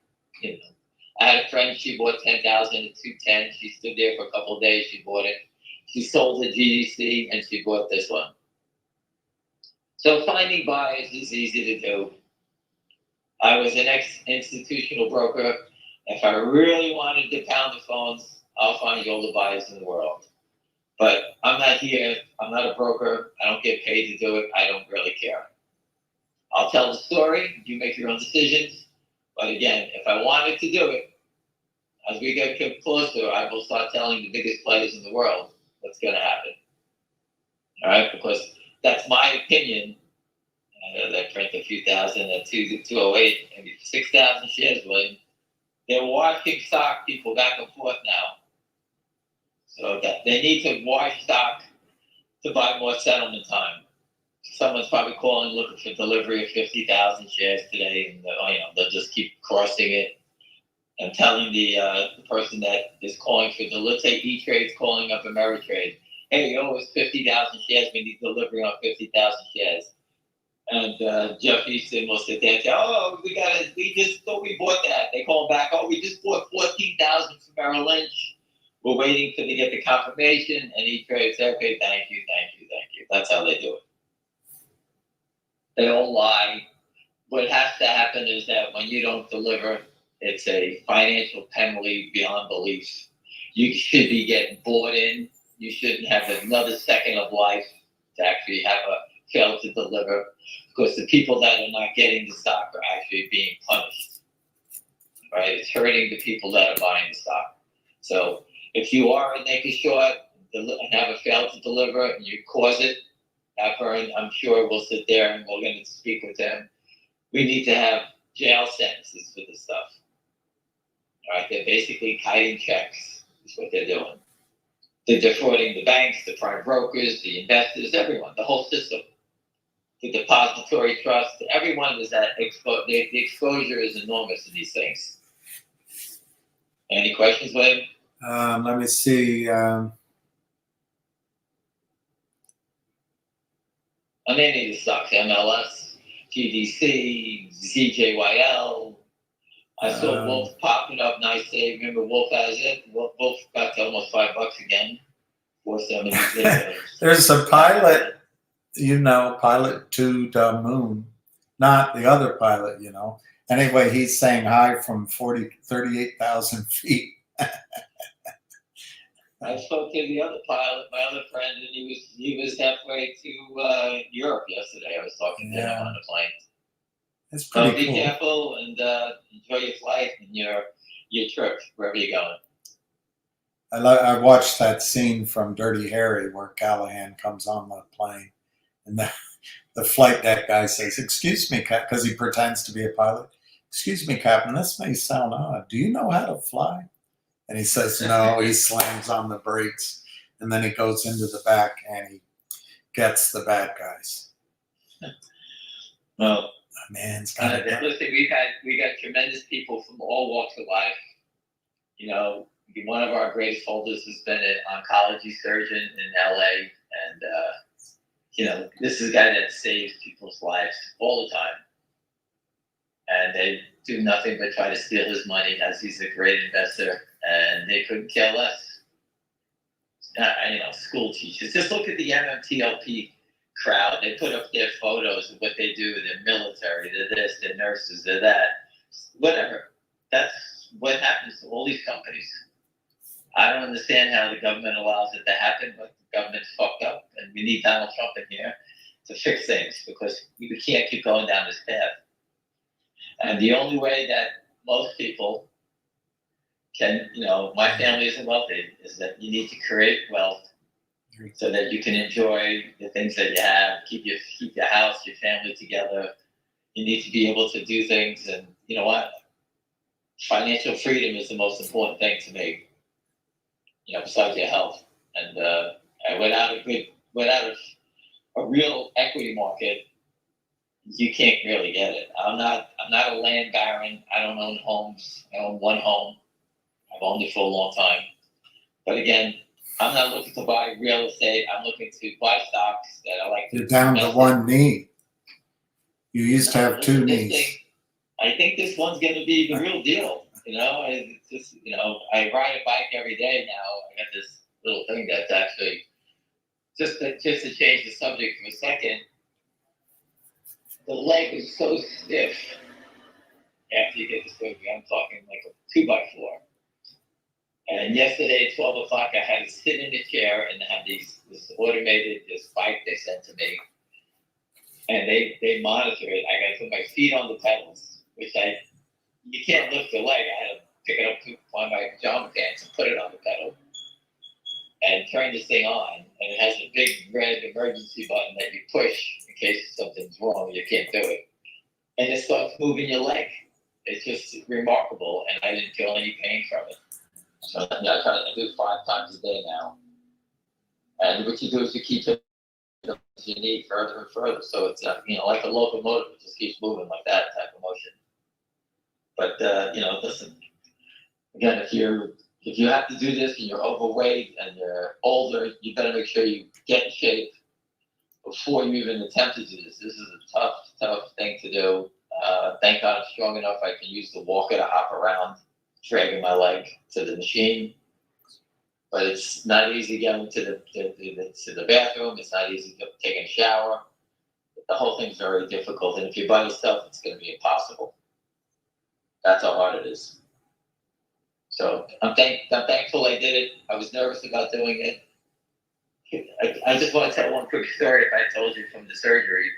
I had a friend, she bought 10,000 at 210. She stood there for a couple of days. She bought it. She sold the GDC and she bought this one. So finding buyers is easy to do. I was an ex-institutional broker. If I really wanted to pound the phones, I'll find you all the buyers in the world. But I'm not here. I'm not a broker. I don't get paid to do it. I don't really care. I'll tell the story. You make your own decisions. But again, if I wanted to do it, as we get closer, I will start telling the biggest players in the world what's going to happen. All right? Because that's my opinion. They print a few thousand at 208, maybe 6,000 shares, William. They're washing stock people back and forth now. So that they need to wash stock to buy more settlement time. Someone's probably calling looking for delivery of 50,000 shares today, and they'll just keep crossing it and telling the person that is calling for let's say E-Trade's calling up Ameritrade, hey, you owe us 50,000 shares, we need delivery on 50,000 shares. And Jeff Easton will sit there and say, oh, we just thought we bought that. They call back, oh, we just bought 14,000 from Merrill Lynch. We're waiting to get the confirmation, and E-Trade says, okay, thank you. That's how they do it. They all lie. What has to happen is that when you don't deliver, it's a financial penalty beyond belief. You should be getting bought in. You shouldn't have another second of life to actually have fail to deliver, because the people that are not getting the stock are actually being punished. Right? It's hurting the people that are buying the stock. So if you are a naked short and have a fail to deliver and you cause it, I'm sure we'll sit there and we're going to speak with them. We need to have jail sentences for this stuff. All right? They're basically kiting checks is what they're doing. They're defrauding the banks, the prime brokers, the investors, everyone, the whole system. The depository trust, everyone is the exposure is enormous in these things. Any questions, William? Let me see. On any of the stocks, MLS, GDC, ZJYL. I saw Wolf popping up nice today. Remember, Wolf has it. Wolf got to almost $5 again. 470. There's a pilot. Pilot to the moon, not the other pilot, Anyway, he's saying hi from 38,000 feet. I spoke to the other pilot, my other friend, and he was halfway to Europe yesterday. I was talking to him on the plane. It's pretty cool. Be careful and enjoy your flight and your trip, wherever you're going. I watched that scene from Dirty Harry where Callahan comes on the plane. And the flight deck guy says, "Excuse me, Cap," because he pretends to be a pilot. "Excuse me, Captain, this may sound odd. Do you know how to fly?" And he says, "No." He slams on the brakes, and then he goes into the back and he gets the bad guys. Well, a man's got to listen, we got tremendous people from all walks of life. You know, one of our greatest holders has been an oncology surgeon in LA, and you know, this is a guy that saves people's lives all the time, and they do nothing but try to steal his money, as he's a great investor, and they couldn't care less. You know, school teachers. Just look at the MMTLP crowd. They put up their photos of what they do. They're military. They're this. They're nurses. They're that. Whatever. That's what happens to all these companies. I don't understand how the government allows it to happen, but the government's fucked up, and we need Donald Trump in here to fix things, because we can't keep going down this path. And the only way that most people can, you know, my family isn't wealthy, is that you need to create wealth so that you can enjoy the things that you have, keep your house, your family together. You need to be able to do things, and you know what? Financial freedom is the most important thing to me. You know, besides your health. And without a real equity market, you can't really get it. I'm not a land baron. I don't own homes. I own one home. I've owned it for a long time. But again, I'm not looking to buy real estate. I'm looking to buy stocks that I like to. You're down to one knee. You used to have two knees. I think this one's going to be the real deal. You know, it's just, you know, I ride a bike every day now. I got this little thing that's actually just to change the subject for a second. The leg is so stiff after you get the surgery. I'm talking like a 2x4. And yesterday at 12 o'clock, I had to sit in the chair and have this automated bike they sent to me. And they monitor it. I got to put my feet on the pedals, which you can't lift the leg. I had to pick it up on my pajama pants and put it on the pedal and turn this thing on. And it has a big red emergency button that you push in case something's wrong, you can't do it. And it starts moving your leg. It's just remarkable, and I didn't feel any pain from it. So yeah, I try to do it 5 times a day now. And what you do is you keep it as you need further and further. So it's you know, like a locomotive, it just keeps moving like that type of motion. But you know, listen. Again, if you have to do this and you're overweight and you're older, you better make sure you get in shape before you even attempt to do this. This is a tough thing to do. Thank God I'm strong enough I can use the walker to hop around, dragging my leg to the machine. But it's not easy getting to the bathroom. It's not easy taking a shower. The whole thing's very difficult. And if you're by yourself, it's going to be impossible. That's how hard it is. So I'm thankful I did it. I was nervous about doing it. I just want to tell one quick story. If I told you from the surgery,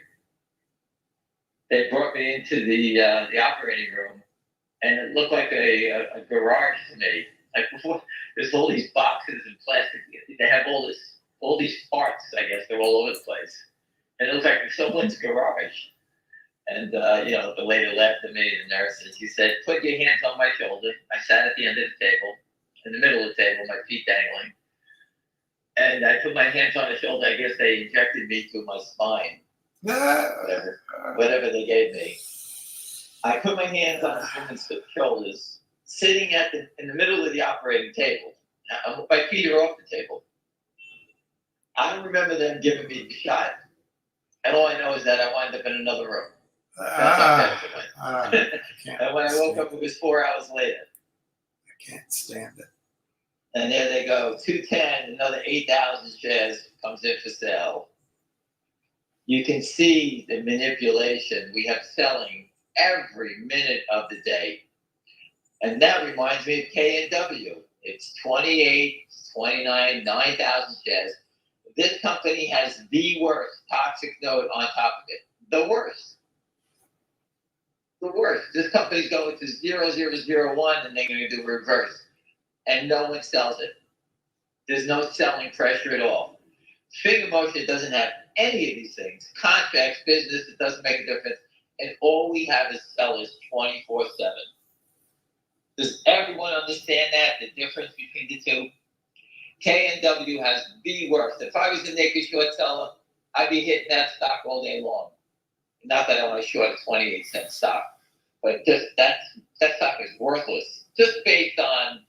they brought me into the operating room, and it looked like a garage to me. Like before, there's all these boxes and plastic. They have all these parts. I guess they're all over the place, and it looks like someone's garage. And, you know, the lady laughed at me, the nurse, and she said, "Put your hands on my shoulder." I sat at the end of the table, in the middle of the table, my feet dangling. And I put my hands on the shoulder. I guess they injected me through my spine. Whatever they gave me. I put my hands on the woman's shoulders, sitting in the middle of the operating table. Now, my feet are off the table. I don't remember them giving me the shot. And all I know is that I wound up in another room. That's how fast it went. And when I woke up, it was 4 hours later. I can't stand it. And there they go, 210, another 8,000 shares comes in for sale. You can see the manipulation. We have selling every minute of the day. And that reminds me of K&W. It's 28, 29, 9,000 shares. This company has the worst toxic note on top of it. The worst. The worst. This company's going to 0001 and they're going to do reverse. And no one sells it. There's no selling pressure at all. Finger motion doesn't have any of these things. Contracts, business, it doesn't make a difference. And all we have is sellers 24/7. Does everyone understand that? The difference between the two? KNW has the worst. If I was a naked short seller, I'd be hitting that stock all day long. Not that I want to short a 28-cent stock, but just that stock is worthless. Just based on,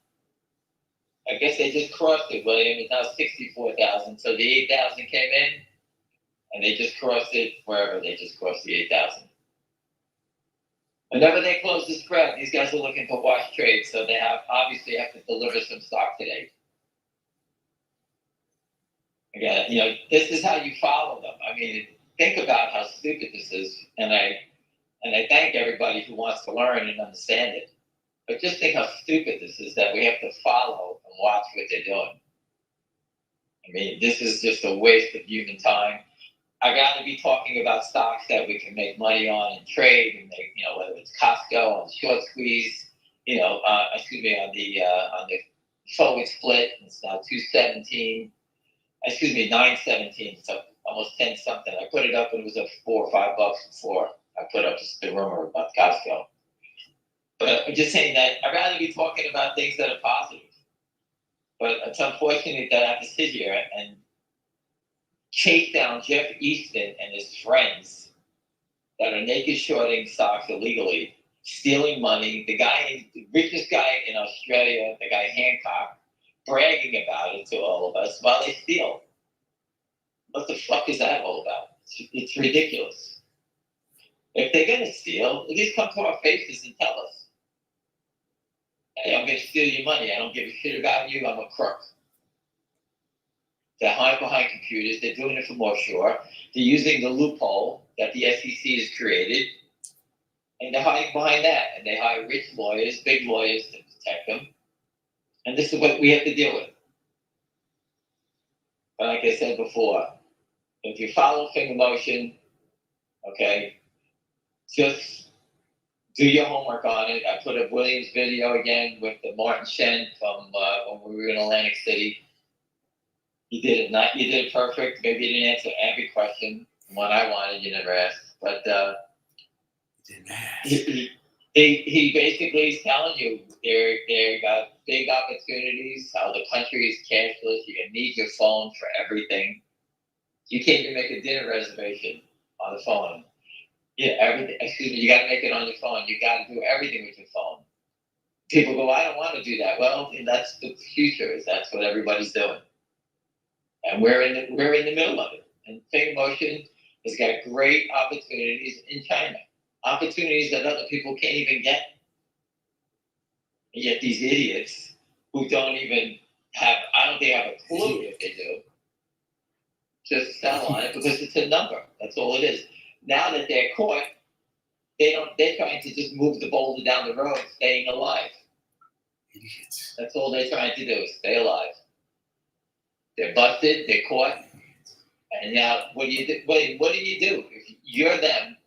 I guess they just crossed it, William. It's now 64,000. So the 8,000 came in, and they just crossed it wherever. They just crossed the 8,000. Whenever they close the spread, these guys are looking for wash trades, so they obviously have to deliver some stock today. Again, this is how you follow them. I mean, think about how stupid this is, and I thank everybody who wants to learn and understand it. But just think how stupid this is that we have to follow and watch what they're doing. I mean, this is just a waste of human time. I'd rather be talking about stocks that we can make money on and trade and make, whether it's Costco on the short squeeze, on the forward split, it's now 217, 917, so almost 10 something. I put it up and it was up $4 or $5 before I put up just the rumor about Costco. But I'm just saying that I'd rather be talking about things that are positive. But it's unfortunate that I have to sit here and chase down Jeff Easton and his friends that are naked shorting stocks illegally, stealing money. The richest guy in Australia, the guy Hancock, bragging about it to all of us while they steal. What the fuck is that all about? It's ridiculous. If they're going to steal, at least come to our faces and tell us. Hey, I'm going to steal your money. I don't give a shit about you. I'm a crook. They're hiding behind computers. They're doing it from offshore. They're using the loophole that the SEC has created. And they're hiding behind that. And they hire rich lawyers, big lawyers to protect them. And this is what we have to deal with. But like I said before, if you follow finger motion, okay, just do your homework on it. I put up William's video again with the Martin Shen from when we were in Atlantic City. You did it perfect. Maybe you didn't answer every question. The one I wanted, you never asked. But didn't ask. He basically is telling you they got big opportunities, how the country is cashless. You're gonna need your phone for everything. You can't even make a dinner reservation on the phone. Yeah, everything. Excuse me, you got to make it on your phone. You got to do everything with your phone. People go, I don't want to do that. Well, that's the future. That's what everybody's doing. And we're in the middle of it. And FingMotion has got great opportunities in China, opportunities that other people can't even get. And yet these idiots who don't even have, I don't think have a clue if they do, just sell on it because it's a number. That's all it is. Now that they're caught, they're trying to just move the boulder down the road, staying alive. Idiots. That's all they're trying to do, stay alive. They're busted, they're caught, and now what do you do? What do you do? If you're them,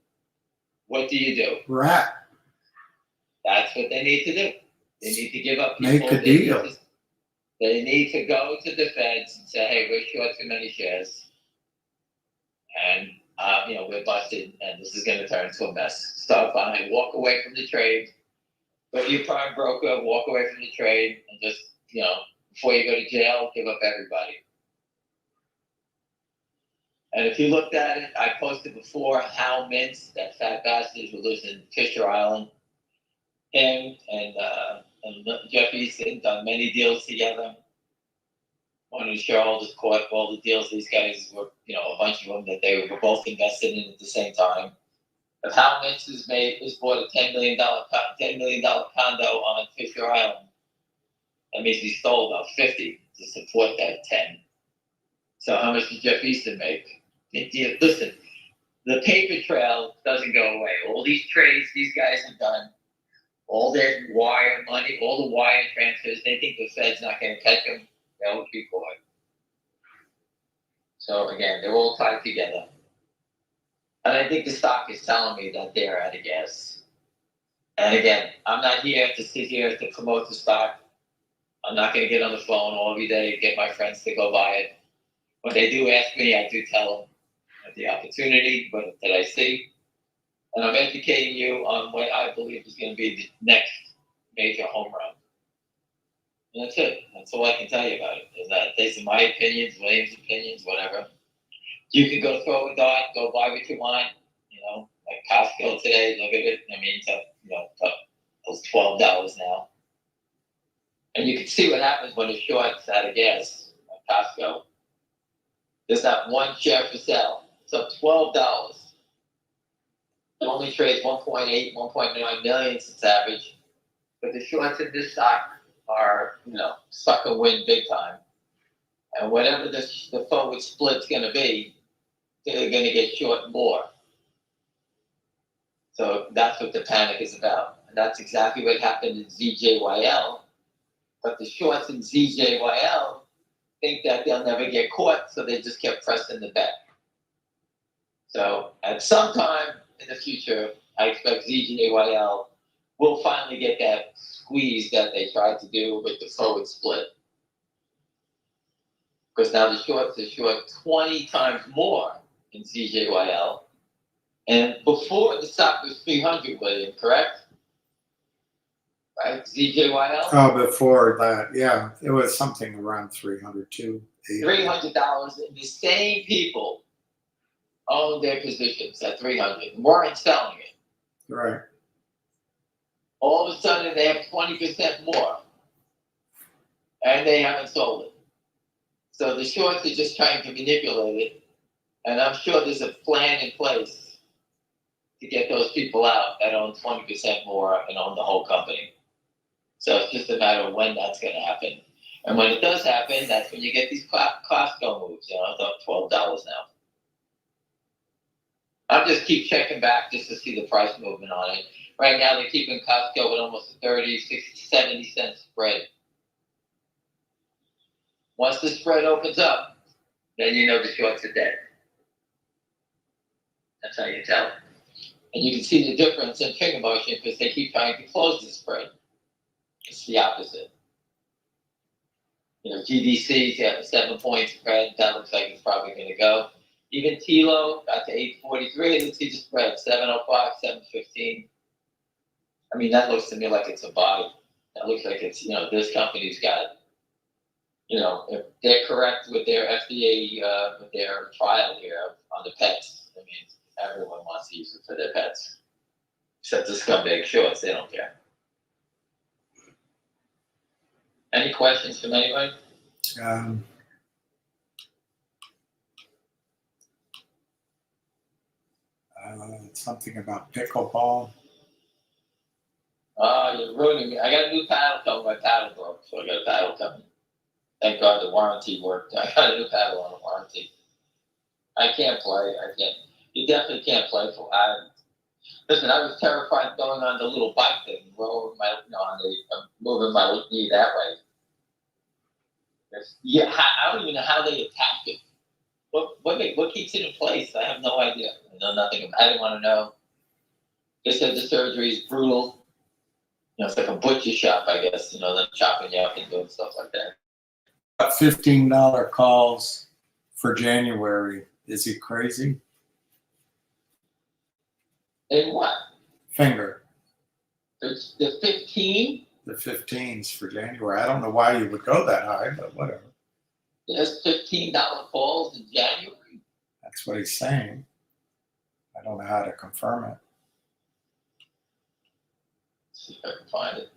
what do you do? Rat. That's what they need to do. They need to give up Make people. a deal. They need to go to the feds and say, hey, we're short too many shares. And, we're busted, and this is going to turn into a mess. Start buying, walk away from the trade. Go to your prime broker, walk away from the trade, and just, before you go to jail, give up everybody. And if you looked at it, I posted before Hal Mintz, that fat bastard who lives in Fisher Island. Him and Jeff Easton done many deals together. One of the shareholders caught all the deals. These guys were, a bunch of them that they were both invested in at the same time. If Hal Mintz has bought a $10 million condo on Fisher Island, that means he stole about 50 to support that 10. So how much did Jeff Easton make? Listen, the paper trail doesn't go away. All these trades these guys have done, all their wire money, all the wire transfers, they think the Fed's not going to catch them. They'll keep going. So again, they're all tied together. And I think the stock is telling me that they're out of gas. And again, I'm not here to sit here to promote the stock. I'm not going to get on the phone all every day and get my friends to go buy it. When they do ask me, I do tell them. at the opportunity that I see, and I'm educating you on what I believe is going to be the next major home run. And that's it. That's all I can tell you about it. Is that these are my opinions, William's opinions, whatever. You can go throw a dart, go buy what you want. Like Costco today. Look at it. I mean, it's $12 now, and you can see what happens when it shorts out of gas at Costco. There's not one share for sale. It's up $12. It only trades 1.8, 1.9 million since average, but the shorts in this stock are, suck a win big time. And whatever the forward split's going to be, they're going to get short more. So that's what the panic is about. And that's exactly what happened in ZJYL. But the shorts in ZJYL think that they'll never get caught, so they just kept pressing the bet. So at some time in the future, I expect ZJYL will finally get that squeeze that they tried to do with the forward split. Because now the shorts are short 20 times more in ZJYL. And before the stock was 300, William, correct? Right, ZJYL? Oh, before that, yeah, it was something around 300 too. $300, and the same people owned their positions at 300, weren't selling it. Right. All of a sudden, they have 20% more, and they haven't sold it. So the shorts are just trying to manipulate it, and I'm sure there's a plan in place to get those people out that own 20% more and own the whole company. So it's just a matter of when that's going to happen. And when it does happen, that's when you get these Costco moves. It's up $12 now. I'll just keep checking back just to see the price movement on it. Right now, they're keeping Costco with almost a 30, 60, 70 cent spread. Once the spread opens up, then you know the shorts are dead. That's how you tell. And you can see the difference in finger motion because they keep trying to close the spread. It's the opposite. GDC's got a 7-point spread. That looks like it's probably going to go. Even Tilo got to 843. Let's see the spread. 705, 715. I mean, that looks to me like it's a buy. That looks like it's, this company's got, if they're correct with their FDA, with their trial here on the pets, I mean, everyone wants to use it for their pets. Except the scumbag shorts, they don't care. Any questions from anybody? Something about pickleball. Oh, you're ruining me. I got a new paddle coming. My paddle broke, so I got a paddle coming. Thank God the warranty worked. I got a new paddle on a warranty. I can't play. I can't. You definitely can't play for. Listen, I was terrified going on the little bike thing, rolling my, moving my knee that way. Yeah, I don't even know how they attacked it. What keeps it in place? I have no idea. I know nothing. I didn't want to know. They said the surgery is brutal. It's like a butcher shop, I guess. Them chopping you up and doing stuff like that. $15 calls for January. Is he crazy? And what? Finger. It's the 15? The 15s for January. I don't know why you would go that high, but whatever. There's $15 calls in January? That's what he's saying. I don't know how to confirm it. Let's see if I can find it.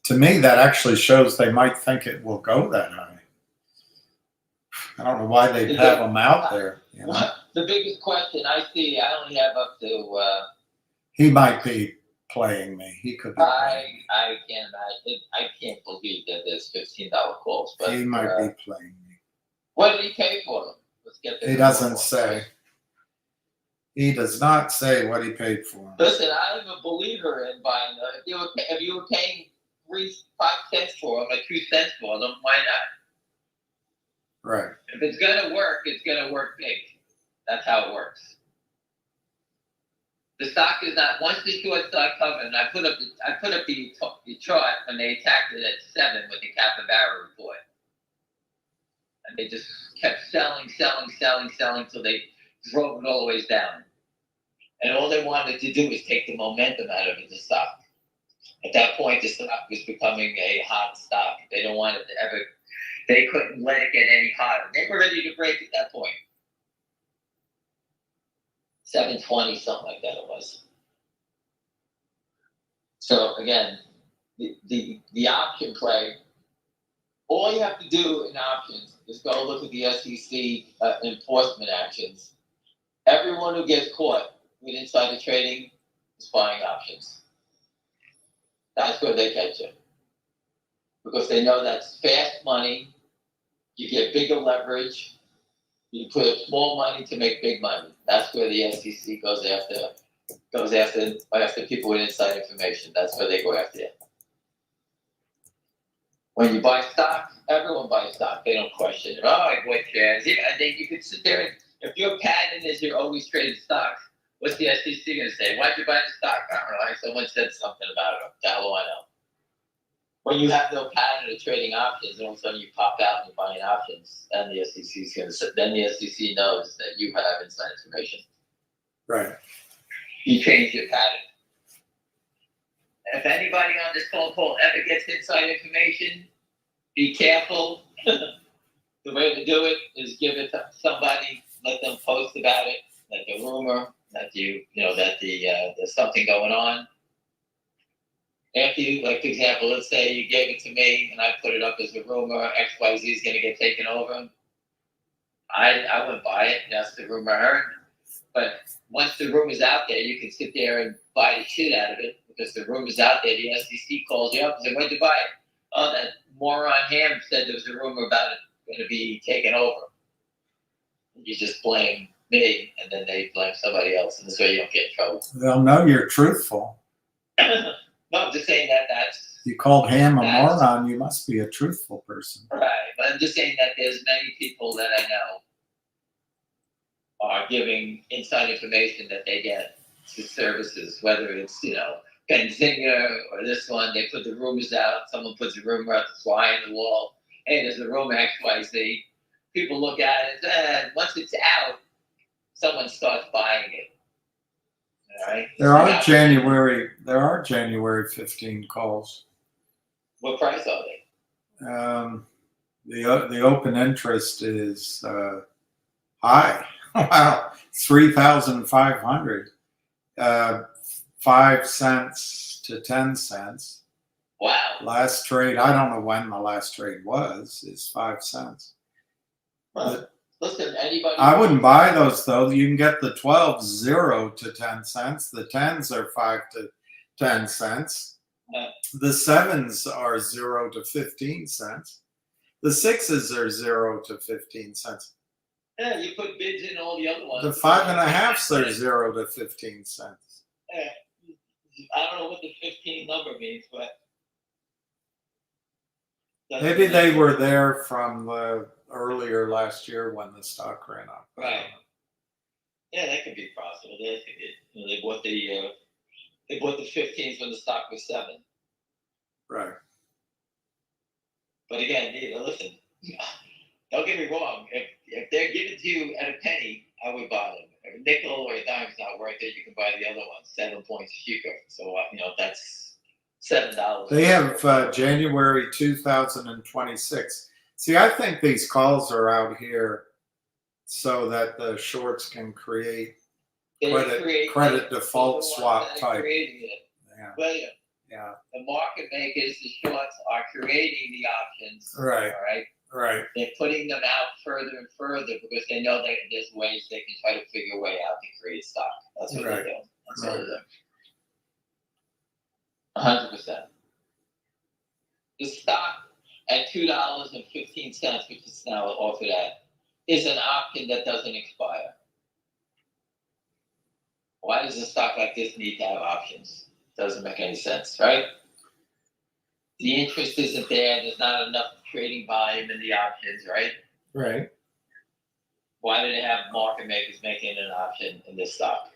To me, that actually shows they might think it will go that high. I don't know why they'd have them out there. The biggest question I see, I only have up to... he might be playing me. He could be playing me. I can't imagine. I can't believe that there's $15 calls. But he might be playing me. What did he pay for them? Let's get He doesn't say. He does not say what he paid for them. Listen, I'm a believer in buying them. If you were paying 5 cents for them, or 2 cents for them, why not? Right. If it's gonna work, it's gonna work big. That's how it works. The stock is not, once the short start covering, I put up the chart when they attacked it at 7 with the Capybara report. And they just kept selling till they drove it all the way down. And all they wanted to do was take the momentum out of the stock. At that point, the stock was becoming a hot stock. They don't want it to ever, they couldn't let it get any hotter. They were ready to break at that point. 720, something like that it was. So again, the option play, all you have to do in options is go look at the SEC enforcement actions. Everyone who gets caught with insider trading is buying options. That's where they catch you. Because they know that's fast money, you get bigger leverage, you put up small money to make big money. That's where the SEC goes after people with inside information. That's where they go after you. When you buy stock, everyone buys stock. They don't question it. Oh, I bought shares. Yeah, you could sit there and if your pattern is you're always trading stocks, what's the SEC going to say? Why'd you buy the stock? I don't know. Someone said something about it. The hell do I know? When you have no pattern of trading options, and all of a sudden you pop out and you're buying options, then the SEC knows that you have inside information. Right. You change your pattern. If anybody on this phone call ever gets inside information, be careful. The way to do it is give it to somebody, let them post about it, like a rumor that there's something going on. After you, like for example, let's say you gave it to me and I put it up as a rumor, XYZ is going to get taken over. I wouldn't buy it. That's the rumor I heard. But once the rumor's out there, you can sit there and buy the shit out of it because the rumor's out there. The SEC calls you up and says, "Where'd you buy it?" Oh, that moron Ham said there was a rumor about it going to be taken over. You just blame me, and then they blame somebody else, and this way you don't get in trouble. They'll know you're truthful. No, I'm just saying that's... You called Ham a moron, you must be a truthful person. Right, but I'm just saying that there's many people that I know are giving inside information that they get to services, whether it's, fngr or this one, they put the rumors out, someone puts a rumor out, the fly in the wall, hey, there's a rumor XYZ. People look at it, and once it's out, someone starts buying it. All right. There are January 15 calls. What price are they? The open interest is high. Wow, 3,500. 5 cents to 10 cents. Wow. Last trade, I don't know when the last trade was, is 5 cents. Well, listen, anybody. I wouldn't buy those though. You can get the 12s 0 to 10 cents. The 10s are 5 to 10 cents. The 7s are 0 to 15 cents. The 6s are 0 to 15 cents. Yeah, you put bids in all the other ones. The 5.5s are 0 to 15 cents. Yeah. I don't know what the 15 number means, but maybe they were there from the earlier last year when the stock ran up. Right. Yeah, that could be possible. They bought the 15s when the stock was 7. Right. But again, listen. Don't get me wrong. If they're giving to you at a penny, I would buy them. If a nickel or a dime's not worth it, you can buy the other one, 7 points cheaper. So that's $7. They have January 2026. See, I think these calls are out here so that the shorts can create credit default swap type. Yeah. Well, yeah. The market makers, the shorts, are creating the options. Right. All right. Right. They're putting them out further and further because they know that there's ways they can try to figure a way out to create stock. That's what they're doing. That's what they're doing. 100%. The stock at $2.15, which is now offered at, is an option that doesn't expire. Why does a stock like this need to have options? Doesn't make any sense, right? The interest isn't there. There's not enough trading volume in the options, right? Right. Why do they have market makers making an option in this stock?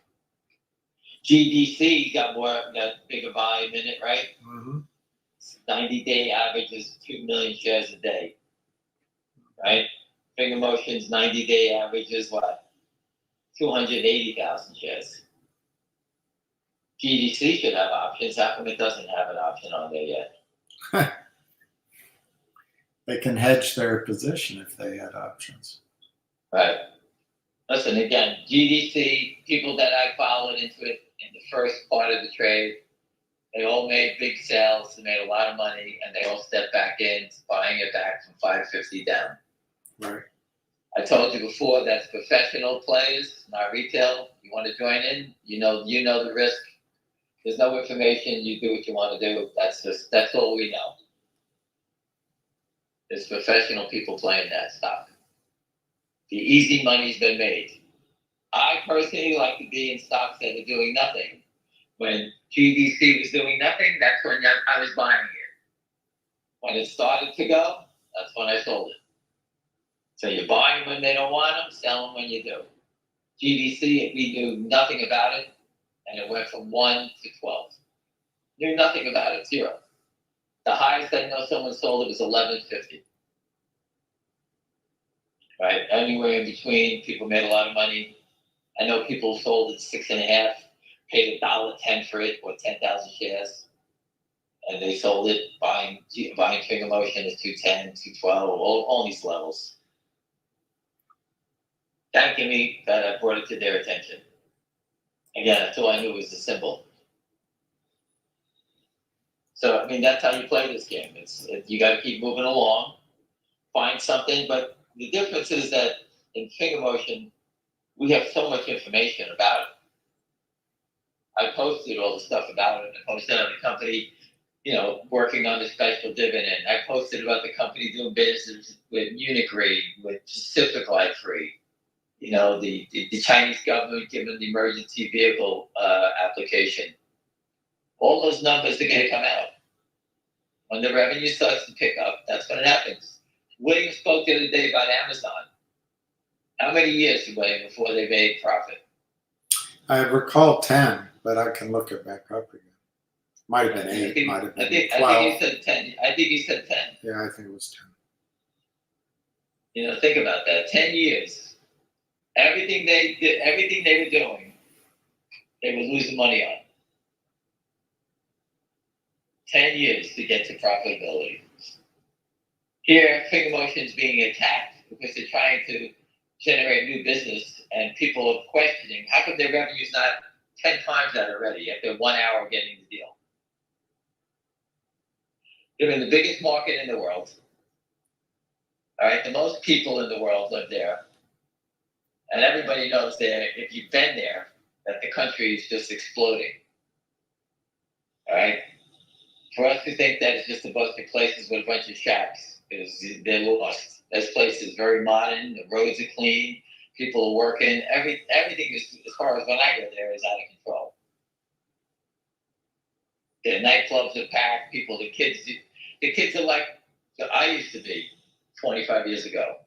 GDC got bigger volume in it, right? Mm-hmm. 90-day average is 2 million shares a day, right? Finger Motion's 90-day average is what? 280,000 shares. GDC should have options. How come it doesn't have an option on there yet? They can hedge their position if they had options. Right. Listen, again, GDC, people that I followed into it in the first part of the trade, they all made big sales, they made a lot of money, and they all stepped back in, buying it back from 550 down. Right. I told you before, that's professional players, not retail. You want to join in, you know the risk. There's no information, you do what you want to do. That's all we know. There's professional people playing that stock. The easy money's been made. I personally like to be in stocks that are doing nothing. When GDC was doing nothing, that's when I was buying it. When it started to go, that's when I sold it. So you're buying when they don't want them, selling when you do. GDC, we knew nothing about it, and it went from 1 to 12. Knew nothing about it, zero. The highest I know someone sold it was 11.50. Right, anywhere in between, people made a lot of money. I know people sold at 6.5, paid $1.10 for it, or 10,000 shares, and they sold it buying Finger Motion at 210, 212, all these levels. Thanking me that I brought it to their attention. Again, that's all I knew was the symbol. So I mean, that's how you play this game. You got to keep moving along, find something. But the difference is that in Finger Motion, we have so much information about it. I posted all the stuff about it. I posted on the company, working on the special dividend. I posted about the company doing business with Munich Re, with Pacific Life Re. The Chinese government giving the emergency vehicle application. All those numbers are going to come out. When the revenue starts to pick up, that's when it happens. William spoke the other day about Amazon. How many years did William before they made profit? I recall 10, but I can look it back up again. Might have been 8, might have been 12. I think he said 10. I think he said 10. Yeah, I think it was 10. Think about that. 10 years. Everything they did, everything they were doing, they were losing money on. 10 years to get to profitability. Here, Finger Motion is being attacked because they're trying to generate new business, and people are questioning, how come their revenue is not 10 times that already after 1 hour getting the deal? They're in the biggest market in the world. All right, the most people in the world live there. And everybody knows that if you've been there, that the country is just exploding. All right? For us to think that it's just a bunch of places with a bunch of shacks, they're lost. This place is very modern, the roads are clean, people are working, everything is, as far as when I go there, is out of control. The nightclubs are packed, the kids are like I used to be 25 years ago.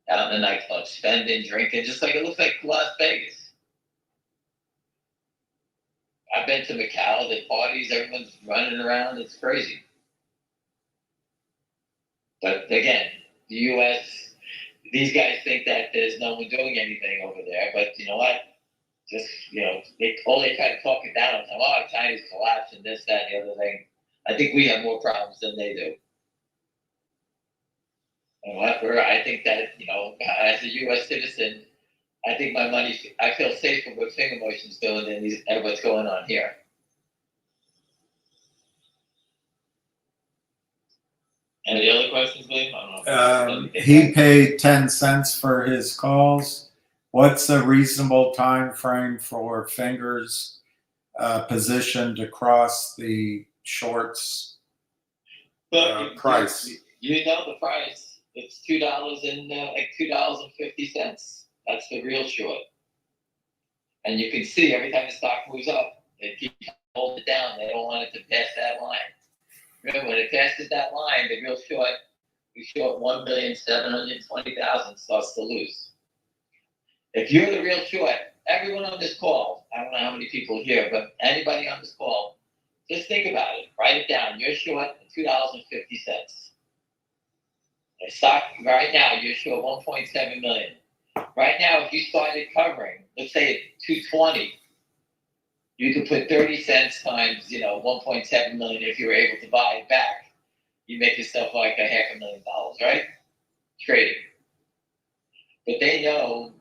Out in the nightclub, spending, drinking, just like it looks like Las Vegas. I've been to Macau, the parties, everyone's running around, it's crazy. But again, the U.S., these guys think that there's no one doing anything over there, but you know what? Just, they try to talk it down. China's collapsing, this, that, the other thing. I think we have more problems than they do. And I think that, as a U.S. citizen, I think I feel safer with Finger Motion's doing than what's going on here. Any other questions, William? I don't know. He paid 10 cents for his calls. What's a reasonable time frame for Finger's position to cross the shorts price? You know the price. It's $2 and $2.50. That's the real short. And you can see every time the stock moves up, they keep holding it down. They don't want it to pass that line. Remember, when it passes that line, the real short, we short 1,720,000 starts to lose. If you're the real short everyone on this call, I don't know how many people here, but anybody on this call, just think about it. Write it down. You're short $2.50. The stock right now, you're short 1.7 million. Right now, if you started covering, let's say at 220, you could put 30 cents times, 1.7 million. If you were able to buy it back, you make yourself like $500,000, right? Trading. But they know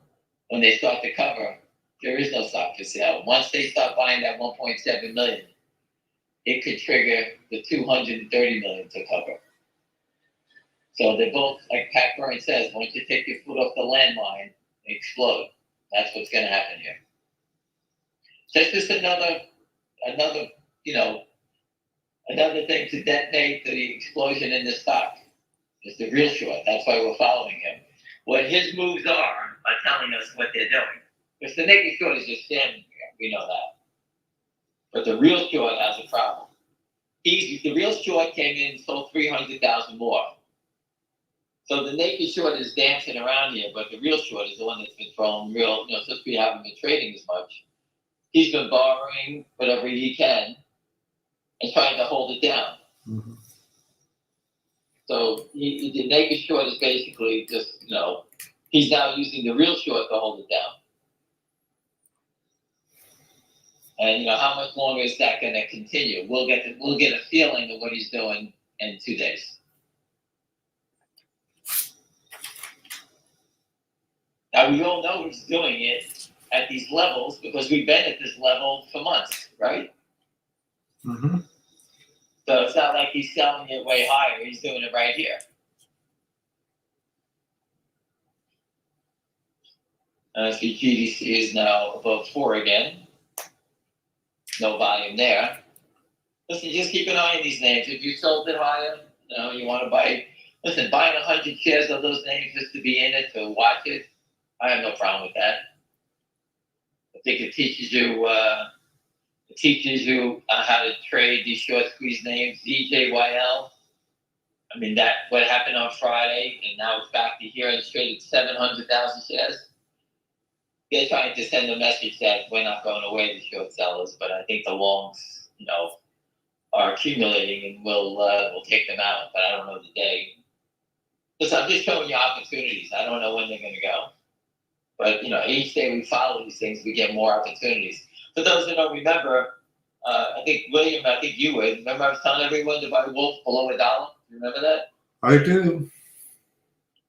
when they start to cover, there is no stock for sale. Once they start buying that 1.7 million, it could trigger the 230 million to cover. So they're both, like Pat Byrne says, once you take your foot off the landmine, they explode. That's what's going to happen here. So it's just another thing to detonate the explosion in the stock. It's the real short. That's why we're following him. What his moves are telling us what they're doing. Because the naked short is just standing here. We know that. But the real short has a problem. The real short came in and sold 300,000 more. So the naked short is dancing around here, but the real short is the one that's been throwing real, since we haven't been trading as much. He's been borrowing whatever he can and trying to hold it down. Mm-hmm. So the naked short is basically just, he's now using the real short to hold it down. And how much longer is that going to continue? We'll get a feeling of what he's doing in 2 days. Now we all know he's doing it at these levels because we've been at this level for months, right? Mm-hmm. So it's not like he's selling it way higher. He's doing it right here. The GDC is now above 4 again. No volume there. Listen, just keep an eye on these names. If you sold it higher, you want to buy. Listen, buying 100 shares of those names just to be in it, to watch it, I have no problem with that. I think it teaches you how to trade these short squeeze names. DJYL. I mean, what happened on Friday, and now it's back to here and it's traded 700,000 shares. They're trying to send a message that we're not going away, the short sellers, but I think the longs, are accumulating and we'll take them out, but I don't know the day. Listen, I'm just showing you opportunities. I don't know when they're going to go. But, each day we follow these things, we get more opportunities. For those that don't remember, I think, William, you would. Remember I was telling everyone to buy Wolf below $1? You remember that? I do.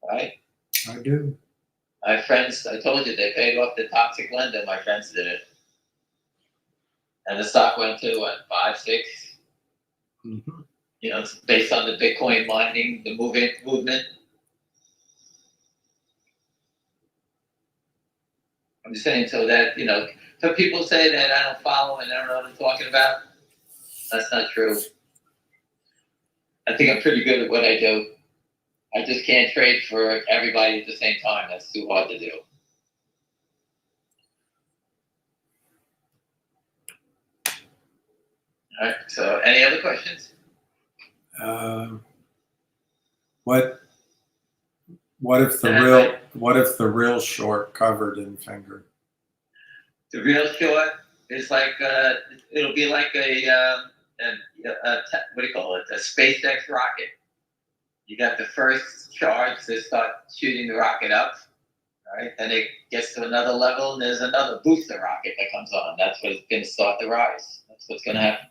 Right? I do. My friends, I told you, they paid off the toxic lender. My friends did it. And the stock went to, 5, 6? Mm-hmm. It's based on the Bitcoin mining, the movement. I'm just saying so that, so people say that I don't follow and I don't know what I'm talking about. That's not true. I think I'm pretty good at what I do. I just can't trade for everybody at the same time. That's too hard to do. All right. So, any other questions? What if the real short covered in finger? The real short is like it'll be like a what do you call it? A SpaceX rocket. You got the first charge to start shooting the rocket up, right? Then it gets to another level, and there's another booster rocket that comes on. That's what's going to start the rise. That's what's going to happen.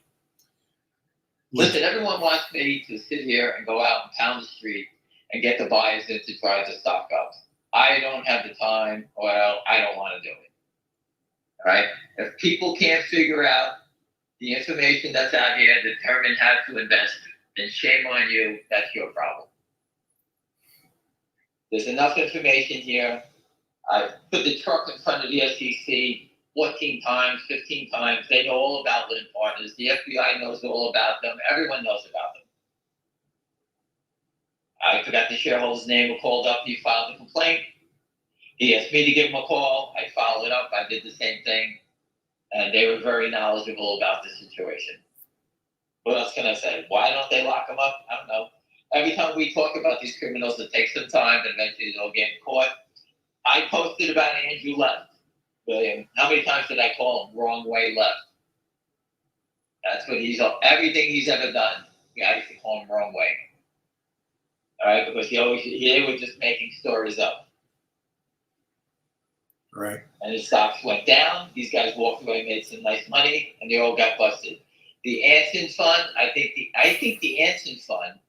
Listen, everyone wants me to sit here and go out and pound the street and get the buyers in to drive the stock up. I don't have the time, or I don't want to do it. All right? If people can't figure out the information that's out here, determine how to invest, then shame on you. That's your problem. There's enough information here. I put the truck in front of the SEC 14 times, 15 times. They know all about Lynn Partners. The FBI knows all about them. Everyone knows about them. I forgot the shareholder's name who called up. He filed a complaint. He asked me to give him a call. I followed it up. I did the same thing. And they were very knowledgeable about the situation. What else can I say? Why don't they lock them up? I don't know. Every time we talk about these criminals, it takes some time, and eventually they'll get caught. I posted about Andrew Left. William. How many times did I call him wrong way left? That's what everything he's ever done. I used to call him wrong way. All right, because he was just making stories up. Right. And the stocks went down. These guys walked away, made some nice money, and they all got busted. The Anson Fund, I think the Anson Fund.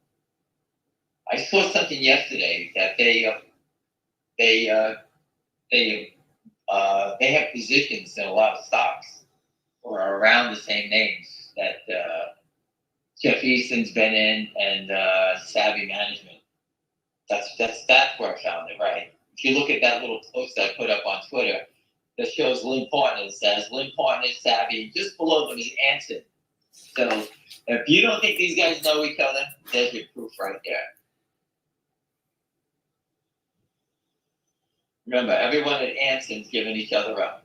I saw something yesterday that they have positions in a lot of stocks or around the same names that Jeff Easton's been in and Savvy Management. That's where I found it, right? If you look at that little post I put up on Twitter that shows Lynn Partners, says Lynn Partners, Savvy, just below them is Anson. So if you don't think these guys know each other, there's your proof right there. Remember, everyone at Anson's giving each other up.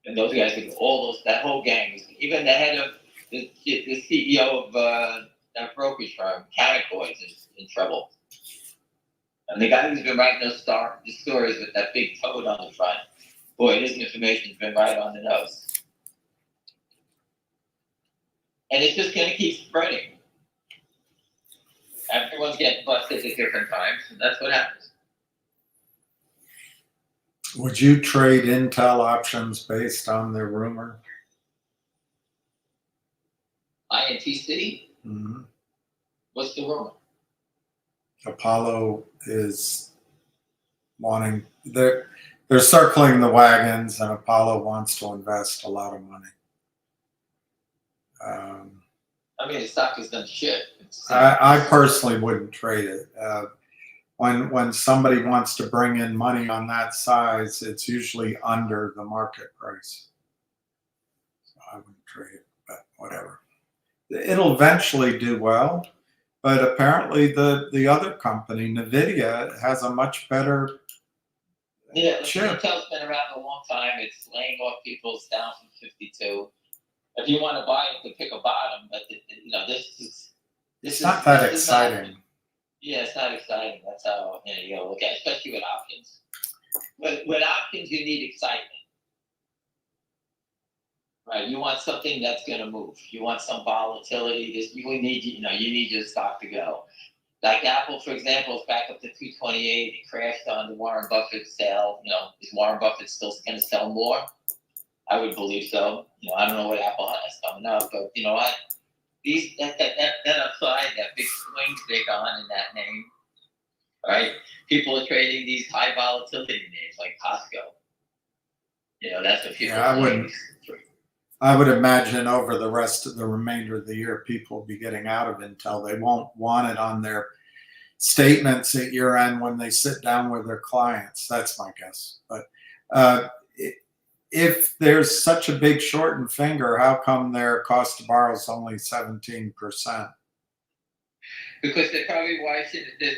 And those guys, that whole gang, even the head of the CEO of that brokerage firm, Canaccord, is in trouble. And the guy who's been writing those stories with that big toad on the front, boy, his information's been right on the nose. And it's just going to keep spreading. Everyone's getting busted at different times, and that's what happens. Would you trade Intel options based on their rumor? INTC? Mm-hmm. What's the rumor? Apollo is wanting, they're circling the wagons, and Apollo wants to invest a lot of money. I mean, the stock has done shit. I personally wouldn't trade it. When somebody wants to bring in money on that size, it's usually under the market price. So I wouldn't trade it, but whatever. It'll eventually do well, but apparently the other company, NVIDIA, has a much better chip. Intel's been around a long time. It's laying off people. It's down from 52. If you want to buy it, to pick a bottom, but it's not that exciting. Yeah, it's not exciting. That's how you go look at it, especially with options. With options, you need excitement, right? You want something that's going to move. You want some volatility. You need your stock to go. Like Apple, for example, is back up to 228. It crashed on the Warren Buffett sale. Is Warren Buffett still going to sell more? I would believe so. I don't know what Apple has coming up, but you know what? That upside, that big swing they on in that name, right? People are trading these high volatility names like Costco. That's what people. Yeah, I would imagine over the remainder of the year, people will be getting out of Intel. They won't want it on their statements at year end when they sit down with their clients. That's my guess. But if there's such a big shortened finger, how come their cost to borrow is only 17%? Because they're probably they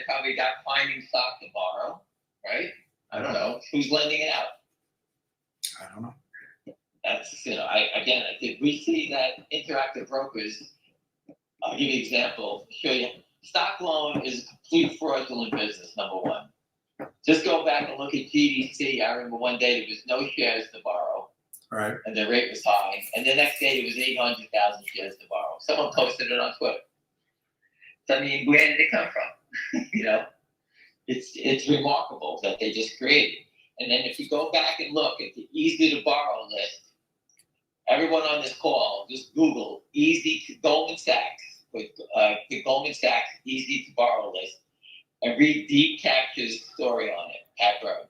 probably got finding stock to borrow, right? I don't know. Who's lending it out? I don't know. That's, I think we see that Interactive Brokers, I'll give you an example, show you. Stock loan is a complete fraudulent business, number one. Just go back and look at GDC. I remember one day there was no shares to borrow. Right. And the rate was high. And the next day there was 800,000 shares to borrow. Someone posted it on Twitter. So, I mean, where did it come from? It's remarkable that they just created. And then if you go back and look at the easy to borrow list, everyone on this call, just Google Goldman Sachs, with the Goldman Sachs easy to borrow list, and read Deep Capture's story on it, Pat Burke.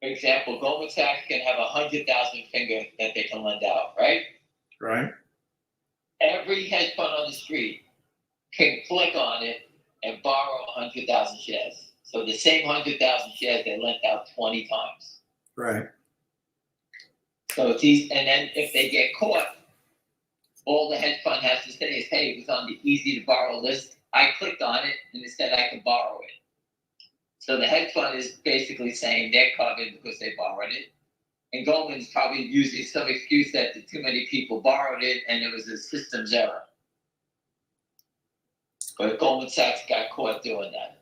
For example, Goldman Sachs can have 100,000 finger that they can lend out, right? Right. Every hedge fund on the street can click on it and borrow 100,000 shares. So the same 100,000 shares they lent out 20 times. Right. So it's easy, and then if they get caught, all the hedge fund has to say is, hey, it was on the easy to borrow list. I clicked on it and it said I could borrow it. So the hedge fund is basically saying they're covered because they borrowed it. And Goldman's probably using some excuse that too many people borrowed it and it was a systems error. But Goldman Sachs got caught doing that.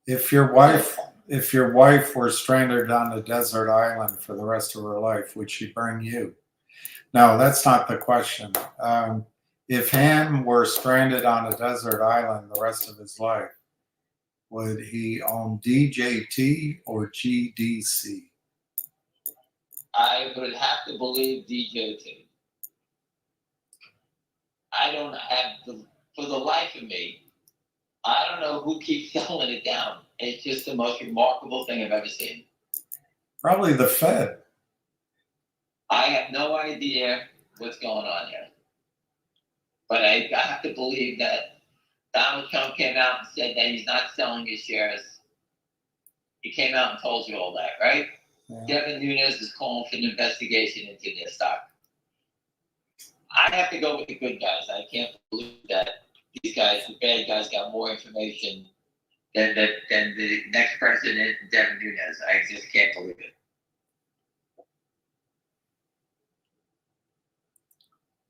If your wife if your wife were stranded on a desert island for the rest of her life, would she bring you? No, that's not the question. If Ham were stranded on a desert island the rest of his life, would he own DJT or GDC? I would have to believe DJT. I don't have for the life of me, I don't know who keeps selling it down. It's just the most remarkable thing I've ever seen. Probably the Fed. I have no idea what's going on here. But I have to believe that Donald Trump came out and said that he's not selling his shares. He came out and told you all that, right? Yeah. Devin Nunes is calling for an investigation into their stock. I have to go with the good guys. I can't believe that these guys, the bad guys, got more information than the next president, Devin Nunes. I just can't believe it.